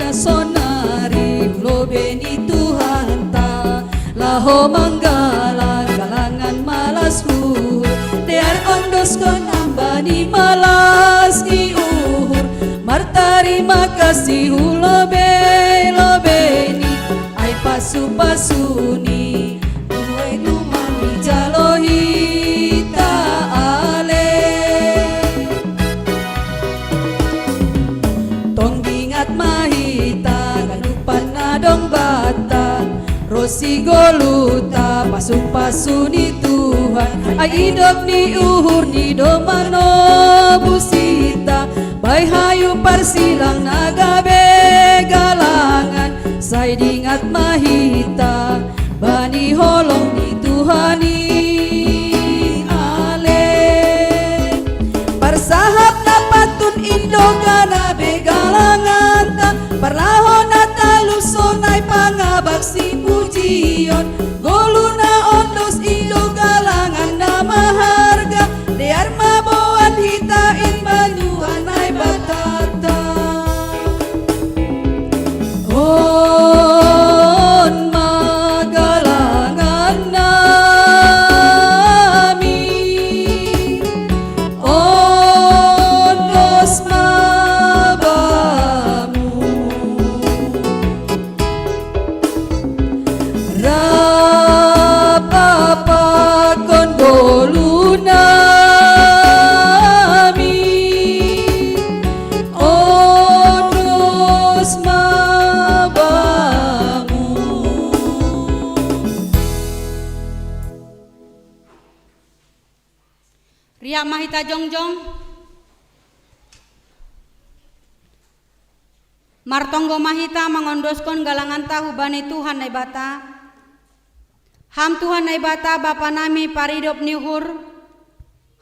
Sonari lobeni Tuhan ta laho manggalang galangan malasku dear ondos kon ambani malas ni uhur martari makasih lobeni ai pasu-pasuni buai tumangi jalohi ale tong ingat mahita ganupan nadong bata rosi goluta pasu-pasu ni Tuhan ai idop ni uhur ni domano busita bai hayu parsilang nagabe galangan sai dingat mahita bani holong ni Tuhani ale indogana begalanganta parlahon atalusonay pangabag si pujion goluna ondos indogalangan na maharga de arma boan hitain banyuhan ay batata on magalangan nami ondos mabamu rapapakon golunami ondos mabamu Ria Mahita Jongjong, Martonggo Mahita mangondoskan galangan tahu bani Tuhan nai bata. Ham Tuhan nai bata Bapa nami paridop nihur,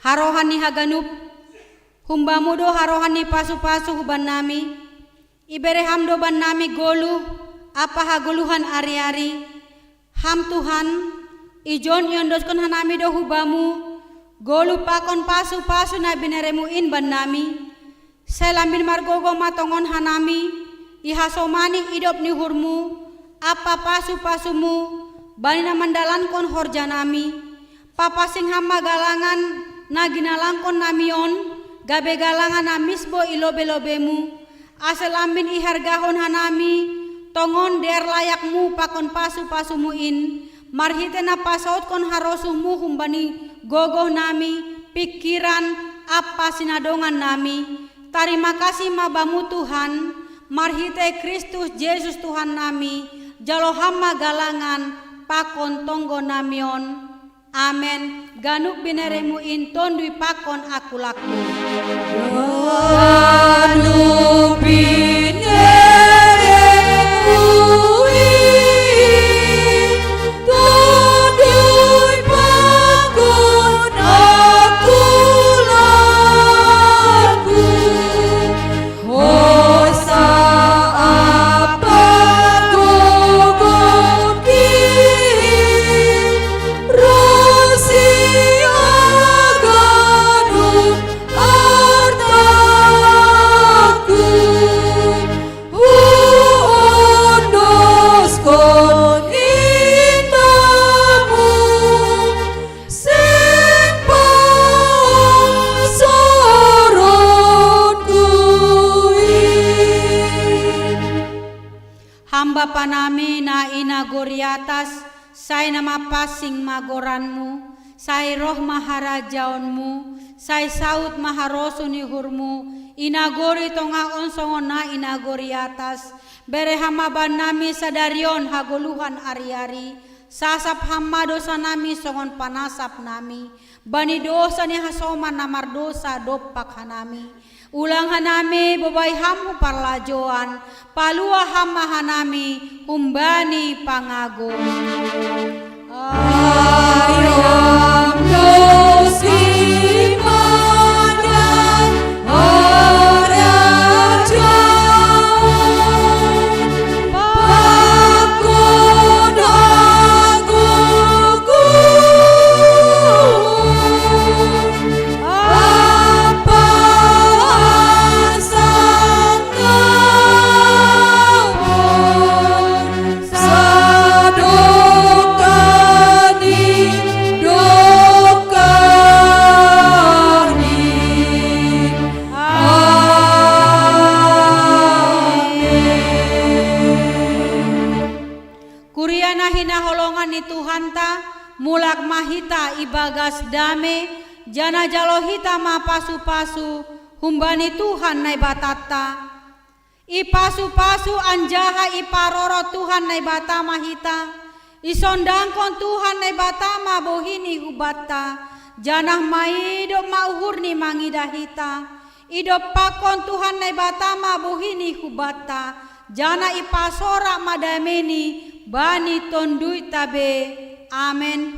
harohani haganup, humbamudo harohani pasu-pasu huban nami, ibere hamdo ban nami golu, apa haguluhan ari-ari. Ham Tuhan, ijon iondoskan hanami do hubamu, golu pakon pasu-pasu na bineremuin ban nami, selambin margogo matongon hanami, ihasomani idop nihurmu, apa pasu-pasumu, bani na mandalan kon horja nami, papasing hamba galangan na ginalangkon namion, gabe galangan na misbo ilobe-lobemu, asal ambin ihargahon hanami, tongon der layakmu pakon pasu-pasumuin, marhite na pasaut kon harosumu humbani gogoh nami, pikiran apa sinadongan nami. Terima kasih mabamu Tuhan, marhite Kristus Yesus Tuhan nami, jalo hama galangan pakon tonggo namion. Amen. Ganuk bineremu intondui pakon aku laku. Ganuk bineremu intondui pakon aku laku. Hosa apa gogoki rosi aganu artaku undos kon indamu sempang soronku Hamba panami na inagori atas, say nama pasing magoranmu, say roh maharajaonmu, say saut maharosu nihurmu, inagori tonga onsongon na inagori atas, bere hama banami sadarion hagoluhan ari-ari, sasap hama dosa nami songon panasap nami, bani dosa ni hasoman namar dosa dopak hanami. Ulang hanami babay hamu parlajoan, palua hama hanami umbani pangago. Ayam dos imanyan araja pakon agugu apa sangkawon sadokani dokani Kuriana hinaholongan ni Tuhan ta, mulak mahita ibagas dame, jana jalo hita ma pasu-pasu, humbani Tuhan nai batata. Ipasu-pasu anjaha iparoro Tuhan nai bata mahita, isondangkon Tuhan nai bata ma bohini hubata, janah maido mauhur ni mangidahita, idop pakon Tuhan nai bata ma bohini hubata, jana ipasora madameni bani tondui tabe. Amen.